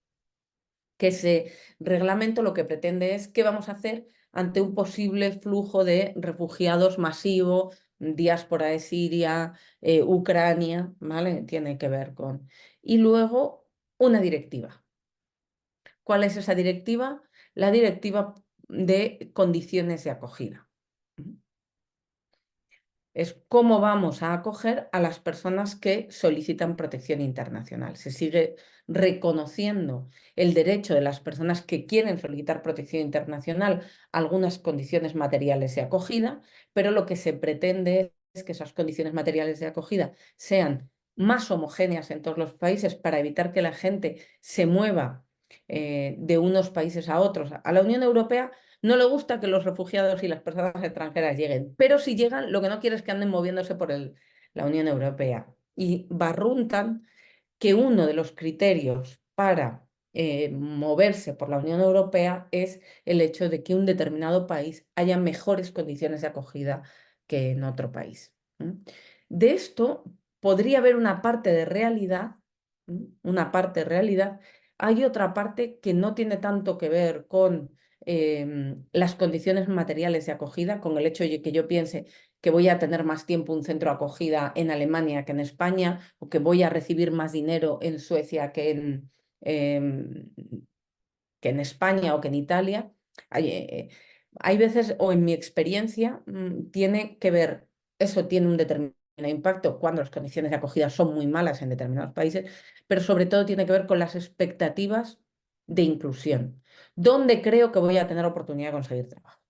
que ese reglamento lo que pretende es qué vamos a hacer ante un posible flujo de refugiados masivo, diáspora de Siria, Ucrania, ¿vale? Tiene que ver con... Y luego una directiva. ¿Cuál es esa directiva? La directiva de condiciones de acogida. Es cómo vamos a acoger a las personas que solicitan protección internacional. Se sigue reconociendo el derecho de las personas que quieren solicitar protección internacional a algunas condiciones materiales de acogida, pero lo que se pretende es que esas condiciones materiales de acogida sean más homogéneas en todos los países para evitar que la gente se mueva de unos países a otros. A la Unión Europea no le gusta que los refugiados y las personas extranjeras lleguen, pero si llegan, lo que no quiere es que anden moviéndose por la Unión Europea. Y barruntan que uno de los criterios para moverse por la Unión Europea es el hecho de que un determinado país haya mejores condiciones de acogida que en otro país. De esto podría haber una parte de realidad, una parte de realidad. Hay otra parte que no tiene tanto que ver con las condiciones materiales de acogida, con el hecho de que yo piense que voy a tener más tiempo un centro de acogida en Alemania que en España, o que voy a recibir más dinero en Suecia que en España o que en Italia. Hay veces, o en mi experiencia, tiene que ver, eso tiene un determinado impacto cuando las condiciones de acogida son muy malas en determinados países, pero sobre todo tiene que ver con las expectativas de inclusión. ¿Dónde creo que voy a tener oportunidad de conseguir trabajo?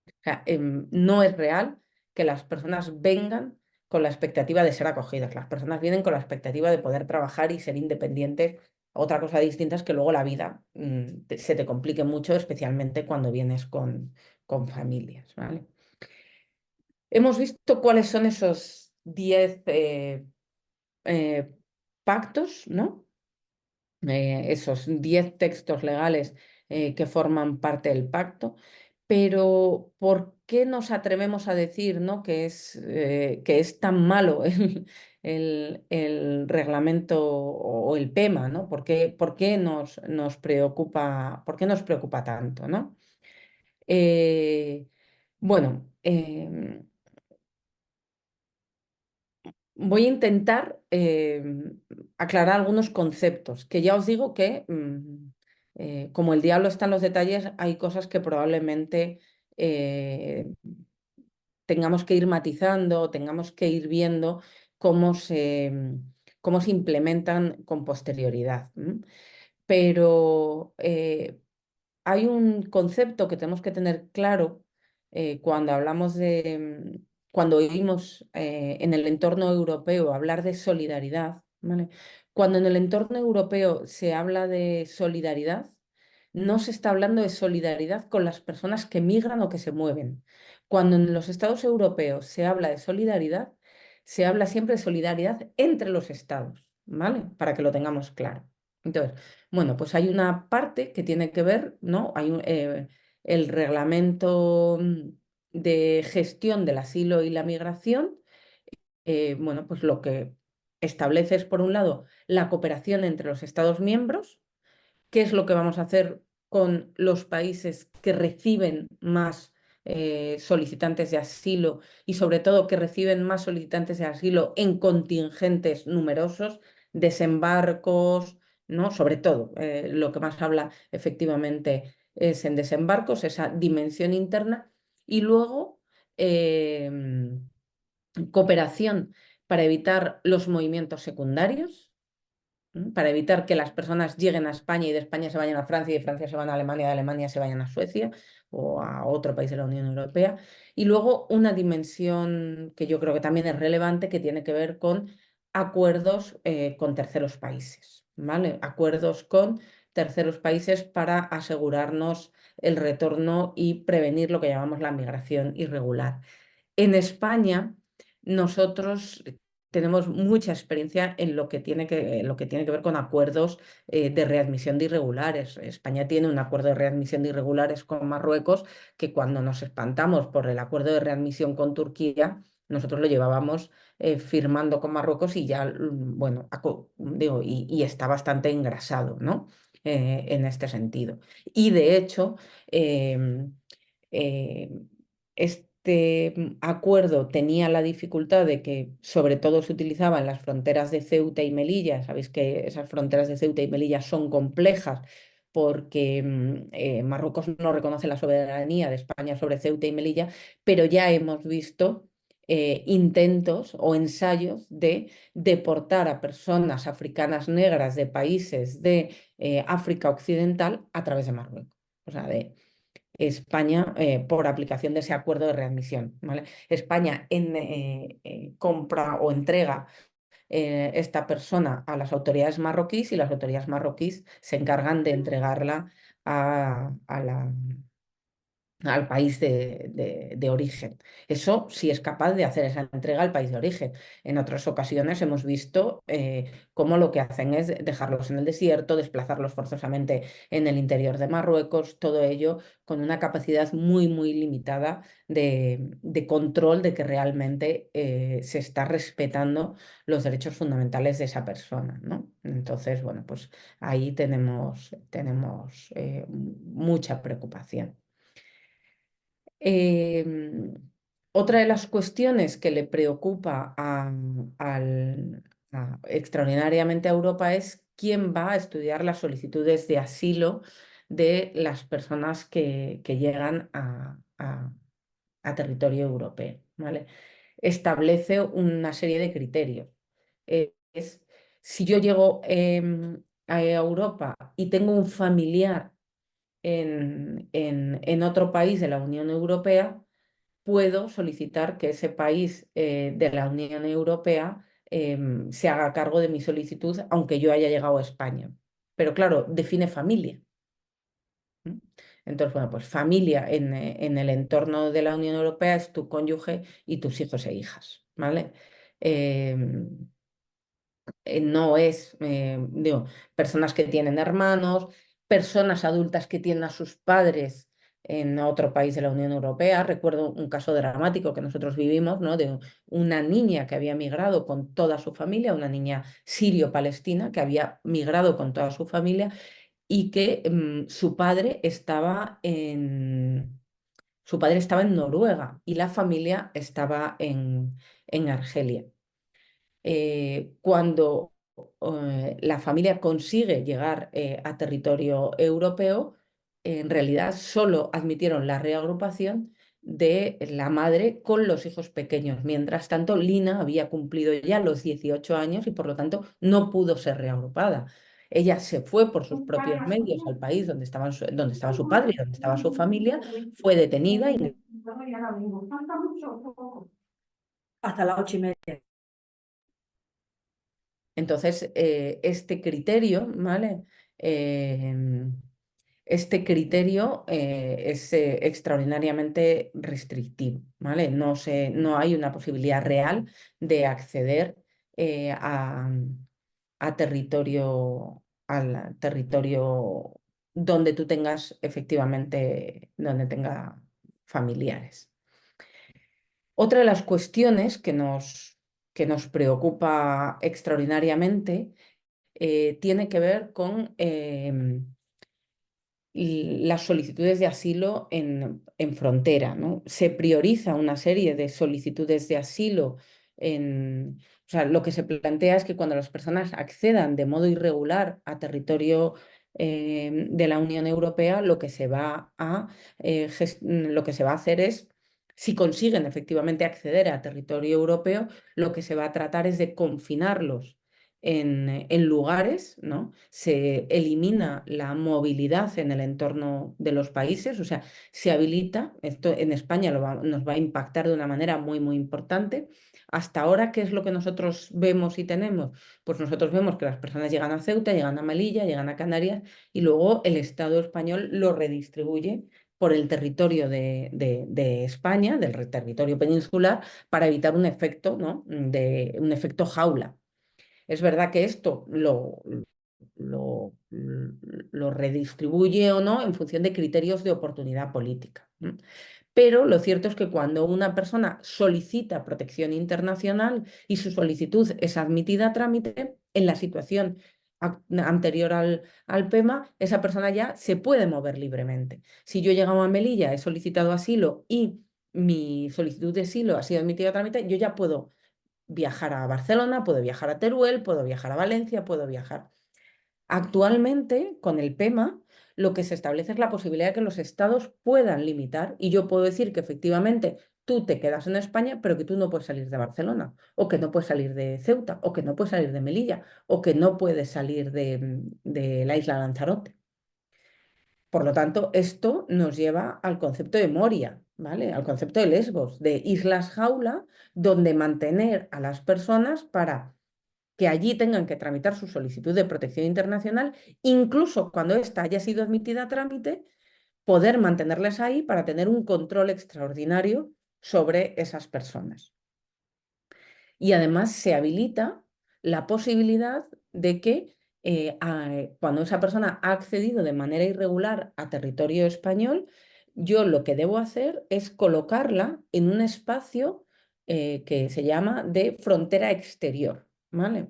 O sea, no es real que las personas vengan con la expectativa de ser acogidas. Las personas vienen con la expectativa de poder trabajar y ser independientes. Otra cosa distinta es que luego la vida se te complique mucho, especialmente cuando vienes con familias, ¿vale? Hemos visto cuáles son esos 10 pactos, ¿no? esos 10 textos legales que forman parte del pacto. Pero ¿por qué nos atrevemos a decir, ¿no?, que es tan malo el reglamento o el PEMA, ¿no? Por qué por qué nos preocupa tanto, ¿no? Eh, bueno, voy a intentar aclarar algunos conceptos, que ya os digo que, como el diablo está en los detalles, hay cosas que probablemente eh, tengamos que ir matizando, tengamos que ir viendo cómo cómo se implementan con posterioridad. Pero hay un concepto que tenemos que tener claro cuando hablamos cuando oímos en el entorno europeo hablar de solidaridad, ¿vale? Cuando en el entorno europeo se habla de solidaridad, no se está hablando de solidaridad con las personas que migran o que se mueven. Cuando en los estados europeos se habla de solidaridad, se habla siempre de solidaridad entre los estados, ¿vale? Para que lo tengamos claro. Entonces, bueno, pues hay una parte que tiene que ver, ¿no? El reglamento de gestión del asilo y la migración, bueno, pues lo que establece es, por un lado, la cooperación entre los Estados miembros. ¿Qué es lo que vamos a hacer con los países que reciben más solicitantes de asilo y sobre todo que reciben más solicitantes de asilo en contingentes numerosos, desembarcos, ¿no? Sobre todo, lo que más habla efectivamente es en desembarcos, esa dimensión interna, y luego cooperación para evitar los movimientos secundarios, para evitar que las personas lleguen a España y de España se vayan a Francia y de Francia se van a Alemania y de Alemania se vayan a Suecia o a otro país de la Unión Europea. Y luego una dimensión que yo creo que también es relevante, que tiene que ver con acuerdos con terceros países, ¿vale? Acuerdos con terceros países para asegurarnos el retorno y prevenir lo que llamamos la migración irregular. En España, nosotros tenemos mucha experiencia en lo que tiene que ver con acuerdos de readmisión de irregulares. España tiene un acuerdo de readmisión de irregulares con Marruecos que, cuando nos espantamos por el acuerdo de readmisión con Turquía, nosotros lo llevábamos firmando con Marruecos y ya, bueno, digo, y está bastante engrasado, ¿no? En este sentido. Y de hecho, em, eh, este acuerdo tenía la dificultad de que sobre todo se utilizaba en las fronteras de Ceuta y Melilla. Sabéis que esas fronteras de Ceuta y Melilla son complejas porque Marruecos no reconoce la soberanía de España sobre Ceuta y Melilla, pero ya hemos visto intentos o ensayos de deportar a personas africanas negras de países de África Occidental a través de Marruecos. O sea, de España por aplicación de ese acuerdo de readmisión, ¿vale? España compra o entrega esta persona a las autoridades marroquíes y las autoridades marroquíes se encargan de entregarla al país de origen. Eso sí es capaz de hacer esa entrega al país de origen. En otras ocasiones hemos visto cómo lo que hacen es dejarlos en el desierto, desplazarlos forzosamente en el interior de Marruecos, todo ello con una capacidad muy, muy limitada de control de que realmente se está respetando los derechos fundamentales de esa persona, ¿no? Entonces, bueno, pues ahí tenemos mucha preocupación. Em, Otra de las cuestiones que le preocupa extraordinariamente a Europa es quién va a estudiar las solicitudes de asilo de las personas que llegan a territorio europeo, ¿vale? Establece una serie de criterios. Es, si yo llego a Europa y tengo un familiar en otro país de la Unión Europea, puedo solicitar que ese país de la Unión Europea se haga cargo de mi solicitud, aunque yo haya llegado a España. Pero claro, define familia. ¿M? Entonces, bueno, pues familia en el entorno de la Unión Europea es tu cónyuge y tus hijos e hijas, ¿vale? Em, no es, digo, personas que tienen hermanos, personas adultas que tienen a sus padres en otro país de la Unión Europea. Recuerdo un caso dramático que nosotros vivimos, ¿no? De una niña que había migrado con toda su familia, una niña sirio-palestina que había migrado con toda su familia y que su padre estaba en Noruega y la familia estaba en Argelia. Cuando la familia consigue llegar a territorio europeo, en realidad solo admitieron la reagrupación de la madre con los hijos pequeños. Mientras tanto, Lina había cumplido ya los 18 años y por lo tanto no pudo ser reagrupada. Ella se fue por sus propios medios al país donde estaba su padre y donde estaba su familia, fue detenida y Hasta las 8:30. entonces este criterio, ¿vale? Este criterio es extraordinariamente restrictivo, ¿vale? No hay una posibilidad real de acceder eh, a, al territorio donde tú tengas efectivamente, donde tenga familiares. Otra de las cuestiones que nos preocupa extraordinariamente tiene que ver con las solicitudes de asilo en frontera, ¿no? Se prioriza una serie de solicitudes de asilo o sea, lo que se plantea es que cuando las personas accedan de modo irregular a territorio de la Unión Europea, lo que se va a hacer es, si consiguen efectivamente acceder a territorio europeo, lo que se va a tratar es de confinarlos en lugares, ¿no? Se elimina la movilidad en el entorno de los países, o sea, se habilita, esto en España nos va a impactar de una manera muy, muy importante. Hasta ahora, ¿qué es lo que nosotros vemos y tenemos? Pues nosotros vemos que las personas llegan a Ceuta, llegan a Melilla, llegan a Canarias y luego el Estado español lo redistribuye por el territorio de España, del territorio peninsular, para evitar un efecto, ¿no? Un efecto jaula. Es verdad que esto lo redistribuye o no en función de criterios de oportunidad política. Pero lo cierto es que cuando una persona solicita protección internacional y su solicitud es admitida a trámite, en la situación anterior al PEMA, esa persona ya se puede mover libremente. Si yo he llegado a Melilla, he solicitado asilo y mi solicitud de asilo ha sido admitida a trámite, yo ya puedo viajar a Barcelona, puedo viajar a Teruel, puedo viajar a Valencia, puedo viajar. Actualmente, con el PEMA, lo que se establece es la posibilidad de que los estados puedan limitar y yo puedo decir que efectivamente tú te quedas en España, pero que tú no puedes salir de Barcelona, o que no puedes salir de Ceuta, o que no puedes salir de Melilla, o que no puedes salir de la isla Lanzarote. Por lo tanto, esto nos lleva al concepto de Moria, ¿vale? Al concepto de Lesbos, de islas jaula, donde mantener a las personas para que allí tengan que tramitar su solicitud de protección internacional, incluso cuando ésta haya sido admitida a trámite, poder mantenerlas ahí para tener un control extraordinario sobre esas personas. Y además se habilita la posibilidad de que cuando esa persona ha accedido de manera irregular a territorio español, yo lo que debo hacer es colocarla en un espacio que se llama de frontera exterior, ¿vale?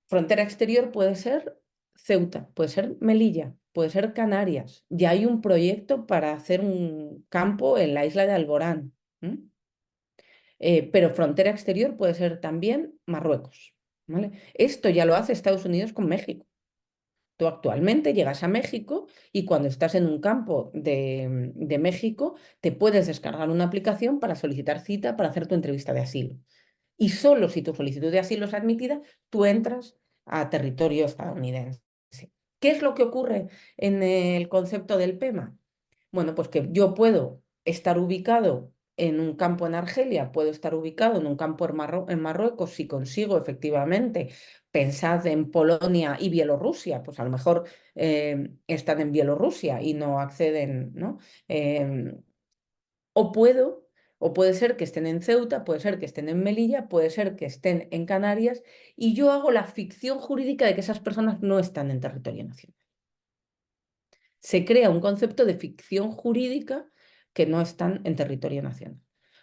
Frontera exterior puede ser Ceuta, puede ser Melilla, puede ser Canarias. Ya hay un proyecto para hacer un campo en la isla de Alborán. Pero frontera exterior puede ser también Marruecos, ¿vale? Esto ya lo hace Estados Unidos con México. Tú actualmente llegas a México y cuando estás en un campo de México te puedes descargar una aplicación para solicitar cita para hacer tu entrevista de asilo. Y solo si tu solicitud de asilo es admitida, tú entras a territorio estadounidense. ¿Qué es lo que ocurre en el concepto del PEMA? Bueno, pues que yo puedo estar ubicado en un campo en Argelia, puedo estar ubicado en un campo en Marruecos si consigo efectivamente. Pensad en Polonia y Bielorrusia, pues a lo mejor están en Bielorrusia y no acceden, ¿no? O puedo O puede ser que estén en Ceuta, puede ser que estén en Melilla, puede ser que estén en Canarias, y yo hago la ficción jurídica de que esas personas no están en territorio nacional. Se crea un concepto de ficción jurídica que no están en territorio nacional.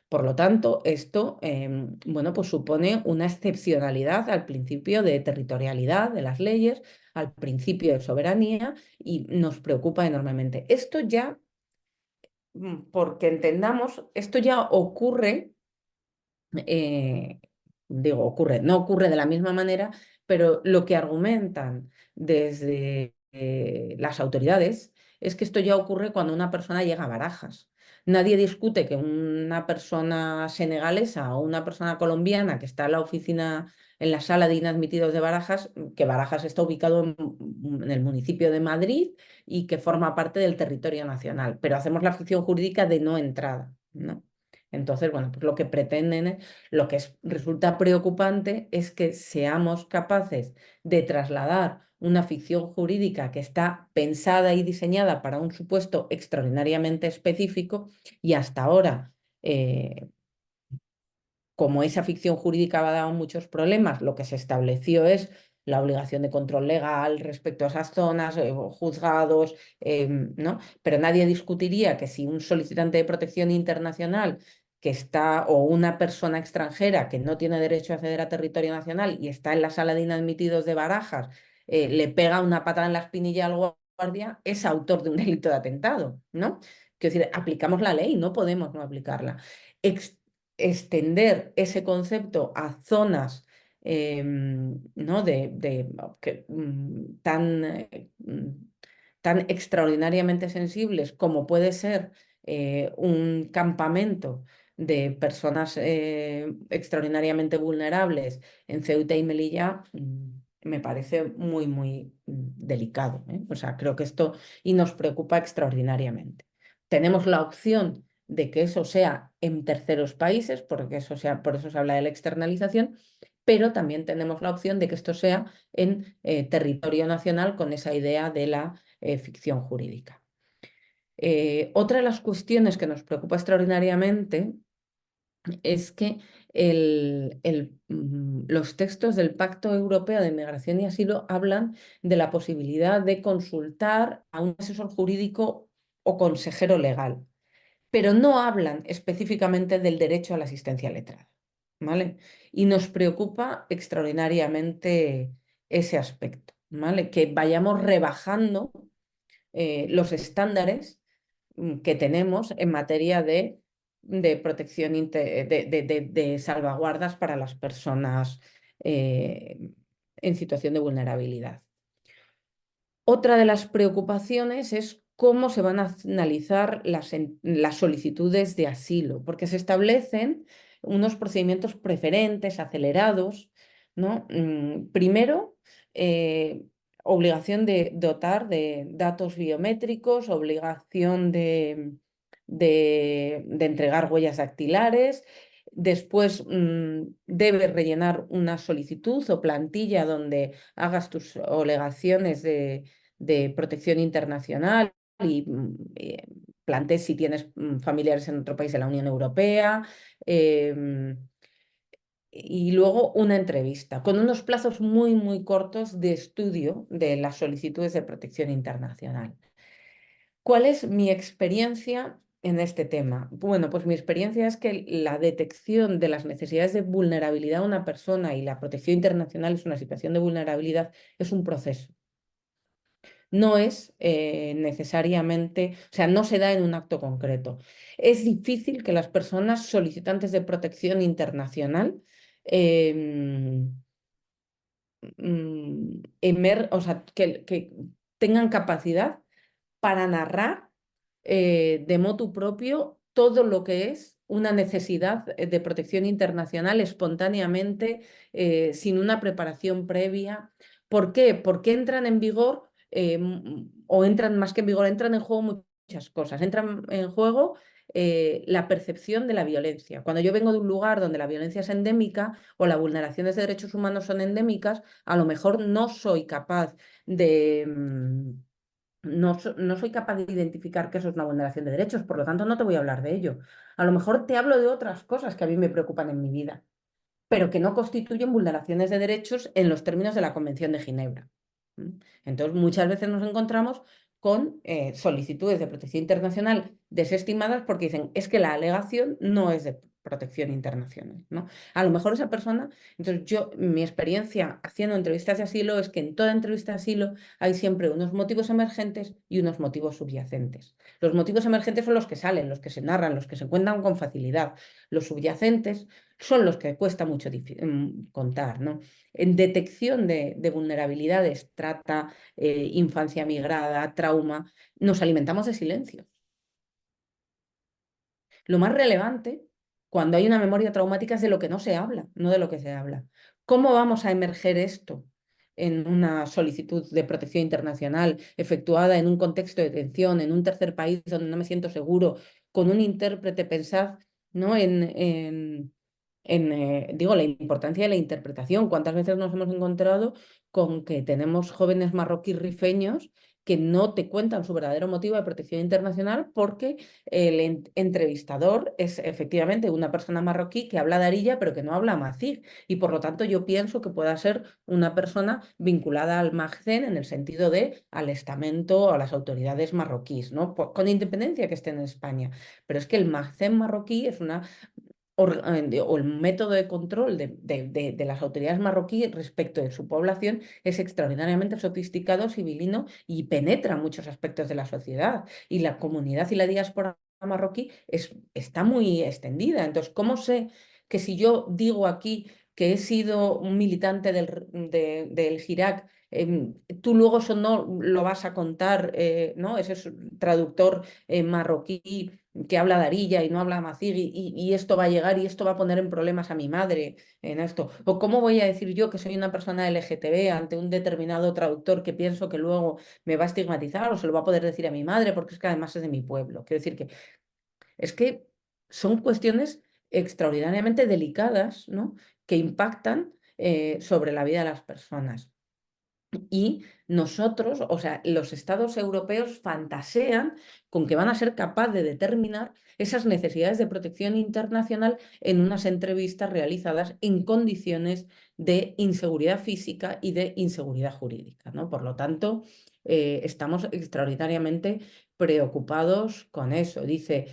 Por lo tanto, esto bueno, pues supone una excepcionalidad al principio de territorialidad de las leyes, al principio de soberanía, y nos preocupa enormemente. Esto ya, porque entendamos, esto ya ocurre, ocurre, no ocurre de la misma manera, pero lo que argumentan desde las autoridades es que esto ya ocurre cuando una persona llega a Barajas. Nadie discute que una persona senegalesa o una persona colombiana que está en la oficina, en la sala de inadmitidos de Barajas, que Barajas está ubicado en el municipio de Madrid y que forma parte del territorio nacional, pero hacemos la ficción jurídica de no entrada, ¿no? Entonces, bueno, pues lo que pretenden, lo que resulta preocupante es que seamos capaces de trasladar una ficción jurídica que está pensada y diseñada para un supuesto extraordinariamente específico, y hasta ahora, como esa ficción jurídica ha dado muchos problemas, lo que se estableció es la obligación de control legal respecto a esas zonas, juzgados, ¿no? Pero nadie discutiría que si un solicitante de protección internacional que está, o una persona extranjera que no tiene derecho a acceder a territorio nacional y está en la sala de inadmitidos de Barajas, le pega una patada en la espinilla al guardia, es autor de un delito de atentado, ¿no? Quiero decir, aplicamos la ley, no podemos no aplicarla. Extender ese concepto a zonas ¿no? Tan extraordinariamente sensibles como puede ser un campamento de personas extraordinariamente vulnerables en Ceuta y Melilla, me parece muy, muy delicado, ¿eh? O sea, creo que esto y nos preocupa extraordinariamente. Tenemos la opción de que eso sea en terceros países, porque eso sea, por eso se habla de la externalización, pero también tenemos la opción de que esto sea en territorio nacional con esa idea de la ficción jurídica. Otra de las cuestiones que nos preocupa extraordinariamente es que los textos del Pacto Europeo de Migración y Asilo hablan de la posibilidad de consultar a un asesor jurídico o consejero legal, pero no hablan específicamente del derecho a la asistencia letrada, ¿vale? Y nos preocupa extraordinariamente ese aspecto, ¿vale? Que vayamos rebajando los estándares que tenemos en materia de protección, de salvaguardas para las personas en situación de vulnerabilidad. Otra de las preocupaciones es cómo se van a analizar las solicitudes de asilo, porque se establecen unos procedimientos preferentes, acelerados, ¿no? Primero, obligación de dotar de datos biométricos, obligación de entregar huellas dactilares. Después debes rellenar una solicitud o plantilla donde hagas tus alegaciones de protección internacional y plantees si tienes familiares en otro país de la Unión Europea. Y luego una entrevista con unos plazos muy, muy cortos de estudio de las solicitudes de protección internacional. ¿Cuál es mi experiencia en este tema? Bueno, pues mi experiencia es que la detección de las necesidades de vulnerabilidad de una persona y la protección internacional es una situación de vulnerabilidad, es un proceso. No es necesariamente, o sea, no se da en un acto concreto. Es difícil que las personas solicitantes de protección internacional o sea, que tengan capacidad para narrar de motu propio todo lo que es una necesidad de protección internacional espontáneamente, sin una preparación previa. ¿Por qué? Porque entran en vigor, o entran más que en vigor, entran en juego muchas cosas. Entran en juego la percepción de la violencia. Cuando yo vengo de un lugar donde la violencia es endémica o las vulneraciones de derechos humanos son endémicas, a lo mejor no soy capaz de no soy capaz de identificar que eso es una vulneración de derechos, por lo tanto no te voy a hablar de ello. A lo mejor te hablo de otras cosas que a mí me preocupan en mi vida, pero que no constituyen vulneraciones de derechos en los términos de la Convención de Ginebra. ¿Mm? Entonces, muchas veces nos encontramos con solicitudes de protección internacional desestimadas porque dicen, es que la alegación no es de protección internacional, ¿no? A lo mejor esa persona, entonces mi experiencia haciendo entrevistas de asilo es que en toda entrevista de asilo hay siempre unos motivos emergentes y unos motivos subyacentes. Los motivos emergentes son los que salen, los que se narran, los que se encuentran con facilidad. Los subyacentes son los que cuesta mucho contar, ¿no? En detección de vulnerabilidades, trata, infancia migrada, trauma, nos alimentamos de silencio. Lo más relevante cuando hay una memoria traumática es de lo que no se habla, no de lo que se habla. ¿Cómo vamos a emerger esto en una solicitud de protección internacional efectuada en un contexto de detención, en un tercer país donde no me siento seguro, con un intérprete? Pensad, ¿no? Digo, la importancia de la interpretación. ¿Cuántas veces nos hemos encontrado con que tenemos jóvenes marroquíes rifeños que no te cuentan su verdadero motivo de protección internacional porque el entrevistador es efectivamente una persona marroquí que habla darilla pero que no habla amazigh, y por lo tanto yo pienso que pueda ser una persona vinculada al MAGCEN en el sentido de al estamento o a las autoridades marroquíes, ¿no? Con independencia que esté en España. Pero es que el MAGCEN marroquí es una o el método de control de las autoridades marroquíes respecto de su población es extraordinariamente sofisticado, civilino, y penetra muchos aspectos de la sociedad. Y la comunidad y la diáspora marroquí está muy extendida. Entonces, ¿cómo sé que si yo digo aquí que he sido un militante del Hirak, tú luego eso no lo vas a contar, ¿no? Ese es un traductor marroquí que habla darilla y no habla amazigh, y esto va a llegar y esto va a poner en problemas a mi madre en esto? ¿O cómo voy a decir yo que soy una persona LGTB ante un determinado traductor que pienso que luego me va a estigmatizar o se lo va a poder decir a mi madre porque es que además es de mi pueblo? Quiero decir que es que son cuestiones extraordinariamente delicadas, ¿no? Que impactan sobre la vida de las personas. Y nosotros, o sea, los estados europeos fantasean con que van a ser capaces de determinar esas necesidades de protección internacional en unas entrevistas realizadas en condiciones de inseguridad física y de inseguridad jurídica, ¿no? Por lo tanto, estamos extraordinariamente preocupados con eso. Dice,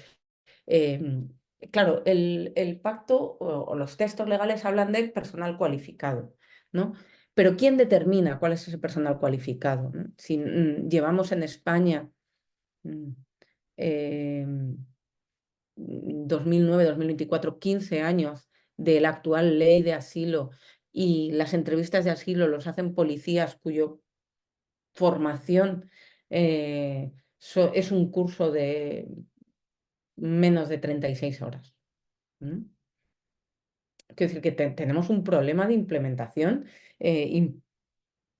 claro, el pacto o los textos legales hablan de personal cualificado, ¿no? Pero ¿quién determina cuál es ese personal cualificado, ¿no? Si llevamos en España 2009-2024, 15 años de la actual ley de asilo, y las entrevistas de asilo los hacen policías cuya formación es un curso de menos de 36 horas. Quiero decir que tenemos un problema de implementación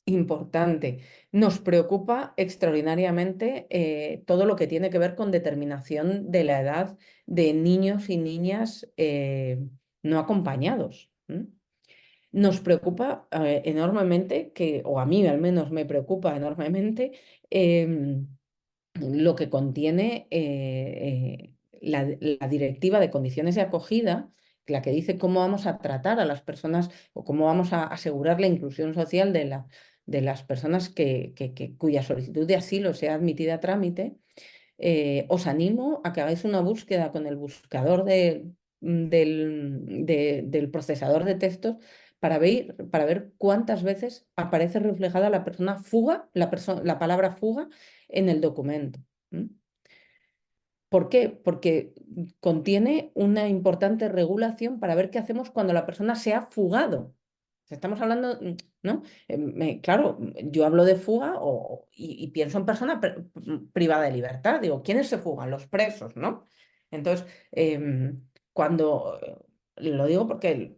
importante. Nos preocupa extraordinariamente todo lo que tiene que ver con determinación de la edad de niños y niñas no acompañados. Nos preocupa enormemente o a mí al menos me preocupa enormemente, lo que contiene la Directiva de Condiciones de Acogida, la que dice cómo vamos a tratar a las personas o cómo vamos a asegurar la inclusión social de las personas cuya solicitud de asilo sea admitida a trámite. Os animo a que hagáis una búsqueda con el buscador del procesador de textos para ver cuántas veces aparece reflejada la persona fuga, la palabra fuga en el documento. ¿Por qué? Porque contiene una importante regulación para ver qué hacemos cuando la persona se ha fugado. Estamos hablando, ¿no? Claro, yo hablo de fuga y pienso en persona privada de libertad. Digo, ¿quiénes se fugan? Los presos, ¿no? Entonces, cuando lo digo porque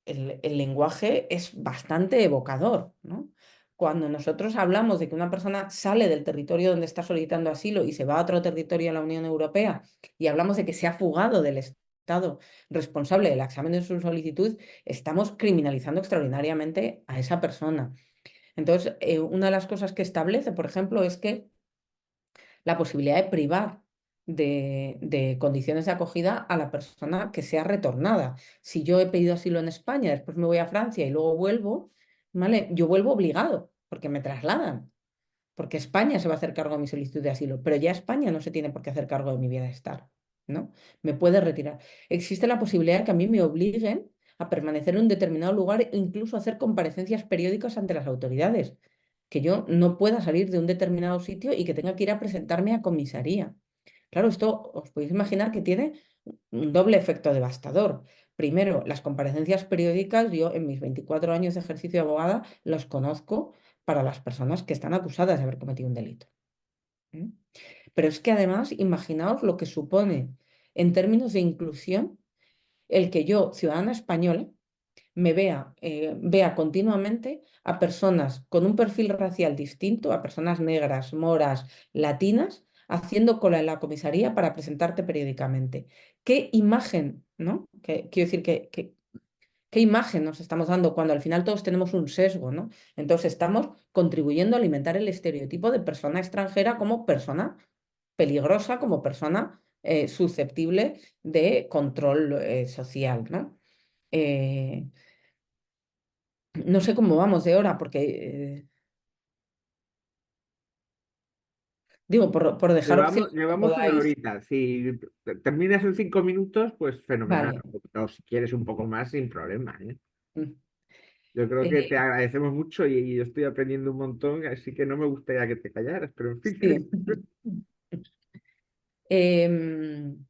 el lenguaje es bastante evocador, ¿no? Cuando nosotros hablamos de que una persona sale del territorio donde está solicitando asilo y se va a otro territorio de la Unión Europea, y hablamos de que se ha fugado del Estado responsable del examen de su solicitud, estamos criminalizando extraordinariamente a esa persona. Entonces, una de las cosas que establece, por ejemplo, es que la posibilidad de privar de condiciones de acogida a la persona que sea retornada. Si yo he pedido asilo en España, después me voy a Francia y luego vuelvo, ¿vale? Yo vuelvo obligado porque me trasladan, porque España se va a hacer cargo de mi solicitud de asilo, pero ya España no se tiene por qué hacer cargo de mi bienestar, ¿no? Me puede retirar. Existe la posibilidad de que a mí me obliguen a permanecer en un determinado lugar e incluso hacer comparecencias periódicas ante las autoridades, que yo no pueda salir de un determinado sitio y que tenga que ir a presentarme a comisaría. Claro, esto os podéis imaginar que tiene un doble efecto devastador. Primero, las comparecencias periódicas, yo en mis 24 años de ejercicio de abogada los conozco para las personas que están acusadas de haber cometido un delito. ¿Mm? Pero es que además, imaginaos lo que supone en términos de inclusión el que yo, ciudadana española, me vea continuamente a personas con un perfil racial distinto, a personas negras, moras, latinas, haciendo cola en la comisaría para presentarte periódicamente. ¿Qué imagen, no? Quiero decir ¿qué imagen nos estamos dando cuando al final todos tenemos un sesgo, ¿no? Entonces estamos contribuyendo a alimentar el estereotipo de persona extranjera como persona peligrosa, como persona susceptible de control social, ¿no? Eh, no sé cómo vamos de hora, porque digo, por dejar opciones que Llevamos una podáis. horita. Si terminas en 5 minutos, pues fenomenal. Vale. O si quieres un poco más, sin problema, ¿eh? Mm. Yo creo que te Eh, agradecemos mucho y yo estoy aprendiendo un montón, así que no me gustaría que te callaras, pero en fin. sí. Em,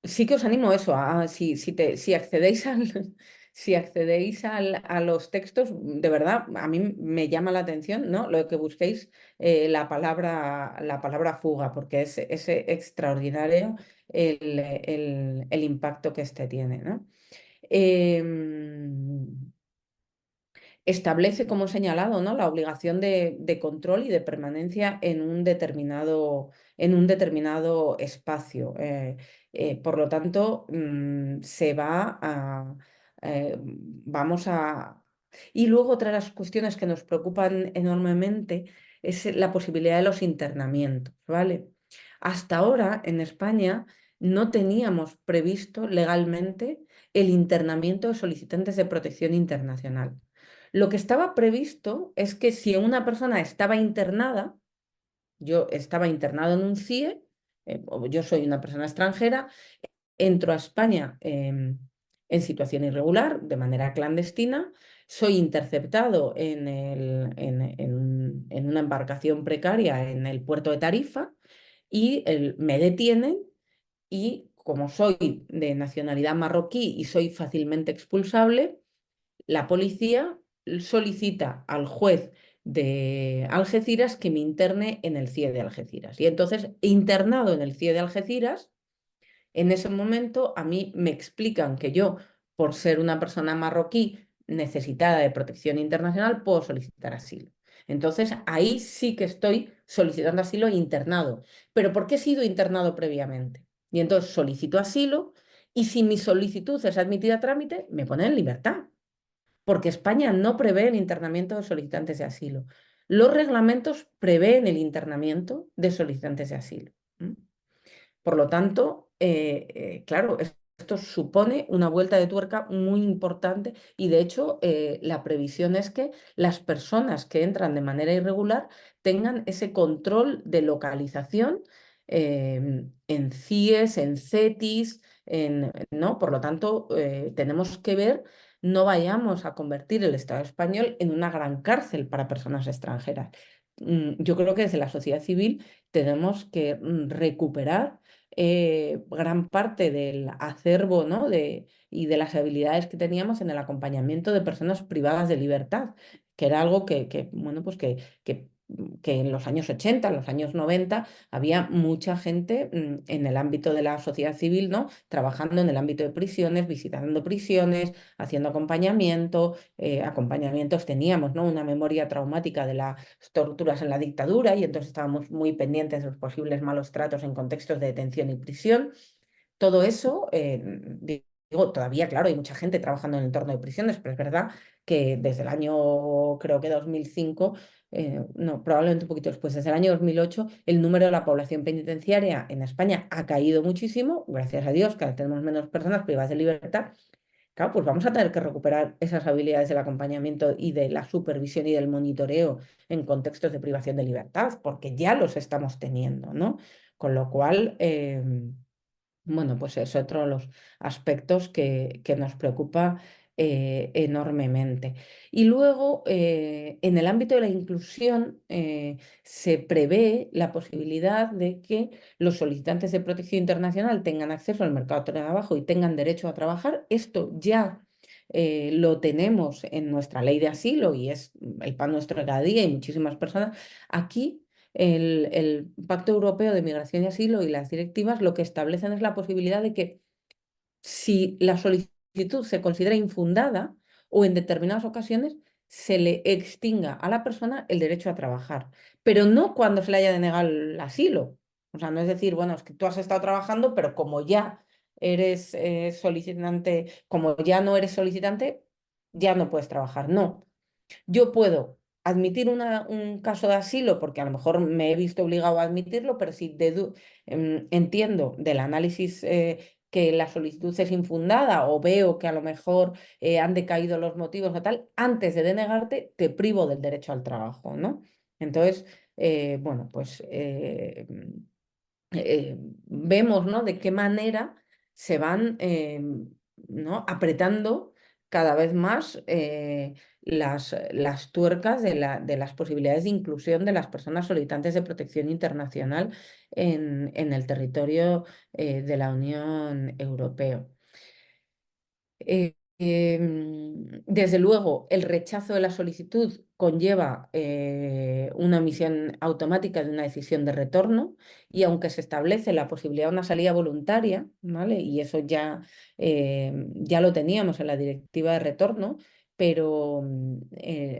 sí que os animo a eso, si accedéis si accedéis a los textos, de verdad, a mí me llama la atención, ¿no? Lo que busquéis la palabra fuga, porque es extraordinario el impacto que este tiene, ¿no? Em, establece, como he señalado, ¿no? La obligación de control y de permanencia en un determinado espacio. Por lo tanto, vamos a... Y luego otra de las cuestiones que nos preocupan enormemente es la posibilidad de los internamientos, ¿vale? Hasta ahora en España no teníamos previsto legalmente el internamiento de solicitantes de protección internacional. Lo que estaba previsto es que si una persona estaba internada, yo estaba internado en un CIE, o yo soy una persona extranjera, entro a España en situación irregular, de manera clandestina, soy interceptado en una embarcación precaria en el puerto de Tarifa y me detienen y como soy de nacionalidad marroquí y soy fácilmente expulsable, la policía solicita al juez de Algeciras que me interne en el CIE de Algeciras. Y entonces, internado en el CIE de Algeciras, en ese momento a mí me explican que yo, por ser una persona marroquí necesitada de protección internacional, puedo solicitar asilo. Entonces, ahí sí que estoy solicitando asilo e internado. ¿Pero por qué he sido internado previamente? Y entonces solicito asilo y si mi solicitud es admitida a trámite, me ponen en libertad porque España no prevé el internamiento de solicitantes de asilo. Los reglamentos prevén el internamiento de solicitantes de asilo. ¿M? Por lo tanto, claro, esto supone una vuelta de tuerca muy importante y de hecho la previsión es que las personas que entran de manera irregular tengan ese control de localización en CIES, en CETIS, ¿no? Por lo tanto, tenemos que ver, no vayamos a convertir el Estado español en una gran cárcel para personas extranjeras. Yo creo que desde la sociedad civil tenemos que recuperar gran parte del acervo, ¿no? Y de las habilidades que teníamos en el acompañamiento de personas privadas de libertad, que era algo bueno, pues que en los años 80, en los años 90, había mucha gente en el ámbito de la sociedad civil, ¿no? Trabajando en el ámbito de prisiones, visitando prisiones, haciendo acompañamientos teníamos, ¿no? Una memoria traumática de las torturas en la dictadura y entonces estábamos muy pendientes de los posibles malos tratos en contextos de detención y prisión. Todo eso, digo, todavía, claro, hay mucha gente trabajando en el entorno de prisiones, pero es verdad que desde el año, creo que 2005, no, probablemente un poquito después, desde el año 2008, el número de la población penitenciaria en España ha caído muchísimo, gracias a Dios, cada vez tenemos menos personas privadas de libertad. Claro, pues vamos a tener que recuperar esas habilidades del acompañamiento y de la supervisión y del monitoreo en contextos de privación de libertad, porque ya los estamos teniendo, ¿no? Con lo cual, bueno, pues es otro de los aspectos que nos preocupa enormemente. Y luego, en el ámbito de la inclusión, se prevé la posibilidad de que los solicitantes de protección internacional tengan acceso al mercado de trabajo y tengan derecho a trabajar. Esto ya lo tenemos en nuestra ley de asilo y es el pan nuestro de cada día y muchísimas personas. Aquí el Pacto Europeo de Migración y Asilo y las directivas lo que establecen es la posibilidad de que si la solicitud se considera infundada o en determinadas ocasiones se le extinga a la persona el derecho a trabajar, pero no cuando se le haya denegado el asilo. O sea, no es decir, bueno, es que tú has estado trabajando, pero como ya eres solicitante, como ya no eres solicitante, ya no puedes trabajar. No, yo puedo admitir un caso de asilo porque a lo mejor me he visto obligado a admitirlo, pero si entiendo del análisis que la solicitud es infundada o veo que a lo mejor han decaído los motivos o tal, antes de denegarte te privo del derecho al trabajo, ¿no? Entonces, bueno, pues vemos, ¿no? De qué manera se van, ¿no? apretando cada vez más las tuercas de las posibilidades de inclusión de las personas solicitantes de protección internacional en el territorio de la Unión Europea. Desde luego, el rechazo de la solicitud conlleva una omisión automática de una decisión de retorno y aunque se establece la posibilidad de una salida voluntaria, ¿vale? Y eso ya lo teníamos en la directiva de retorno, pero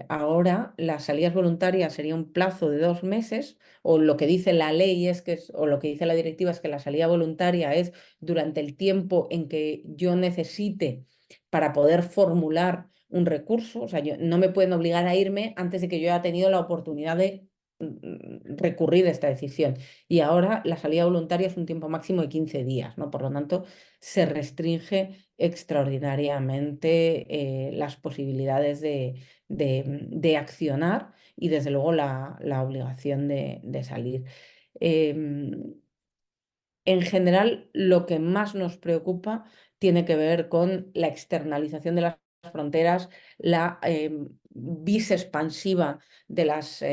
ahora las salidas voluntarias sería un plazo de 2 meses o lo que dice la ley o lo que dice la directiva es que la salida voluntaria es durante el tiempo en que yo necesite para poder formular un recurso. O sea, no me pueden obligar a irme antes de que yo haya tenido la oportunidad de recurrir a esta decisión. Y ahora la salida voluntaria es un tiempo máximo de 15 días, ¿no? Por lo tanto, se restringe extraordinariamente las posibilidades de accionar y desde luego la obligación de salir. En general, lo que más nos preocupa tiene que ver con la externalización de las fronteras, la vis expansiva de las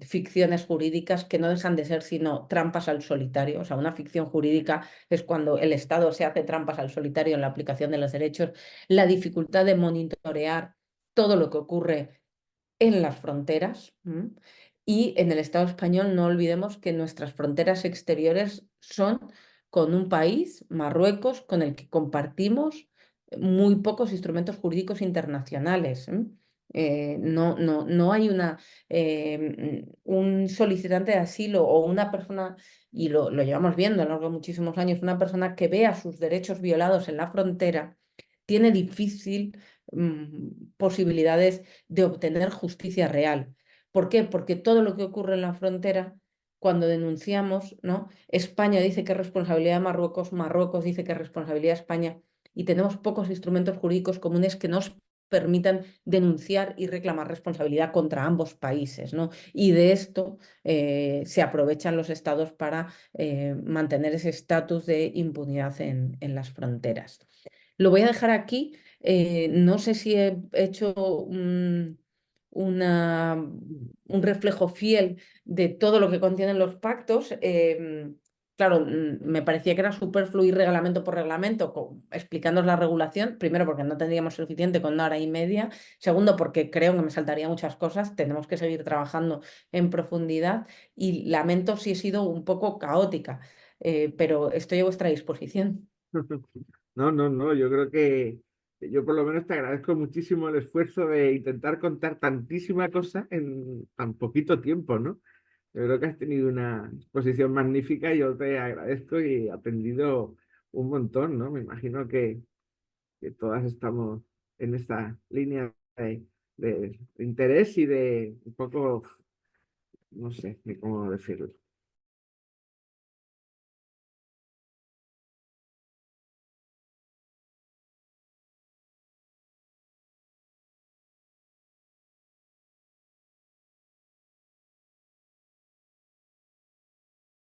ficciones jurídicas que no dejan de ser sino trampas al solitario. O sea, una ficción jurídica es cuando el Estado se hace trampas al solitario en la aplicación de los derechos, la dificultad de monitorear todo lo que ocurre en las fronteras. Y en el Estado español no olvidemos que nuestras fronteras exteriores son con un país, Marruecos, con el que compartimos muy pocos instrumentos jurídicos internacionales. No hay un solicitante de asilo o una persona, y lo llevamos viendo a lo largo de muchísimos años, una persona que vea sus derechos violados en la frontera, tiene difícil posibilidades de obtener justicia real. ¿Por qué? Porque todo lo que ocurre en la frontera, cuando denunciamos, ¿no? España dice que es responsabilidad de Marruecos, Marruecos dice que es responsabilidad de España, y tenemos pocos instrumentos jurídicos comunes que nos permitan denunciar y reclamar responsabilidad contra ambos países, ¿no? Y de esto se aprovechan los estados para mantener ese estatus de impunidad en las fronteras. Lo voy a dejar aquí. No sé si he hecho un reflejo fiel de todo lo que contienen los pactos. Claro, me parecía que era superfluo ir reglamento por reglamento, explicándoos la regulación. Primero, porque no tendríamos suficiente con 1 hora y media. Segundo, porque creo que me saltaría muchas cosas. Tenemos que seguir trabajando en profundidad. Y lamento si he sido un poco caótica, pero estoy a vuestra disposición. No, no, no, yo creo que yo por lo menos te agradezco muchísimo el esfuerzo de intentar contar tantísima cosa en tan poquito tiempo, ¿no? Yo creo que has tenido una exposición magnífica y yo te agradezco y he aprendido un montón, ¿no? Me imagino que que todas estamos en esta línea de interés y de un poco, no sé ni cómo decirlo.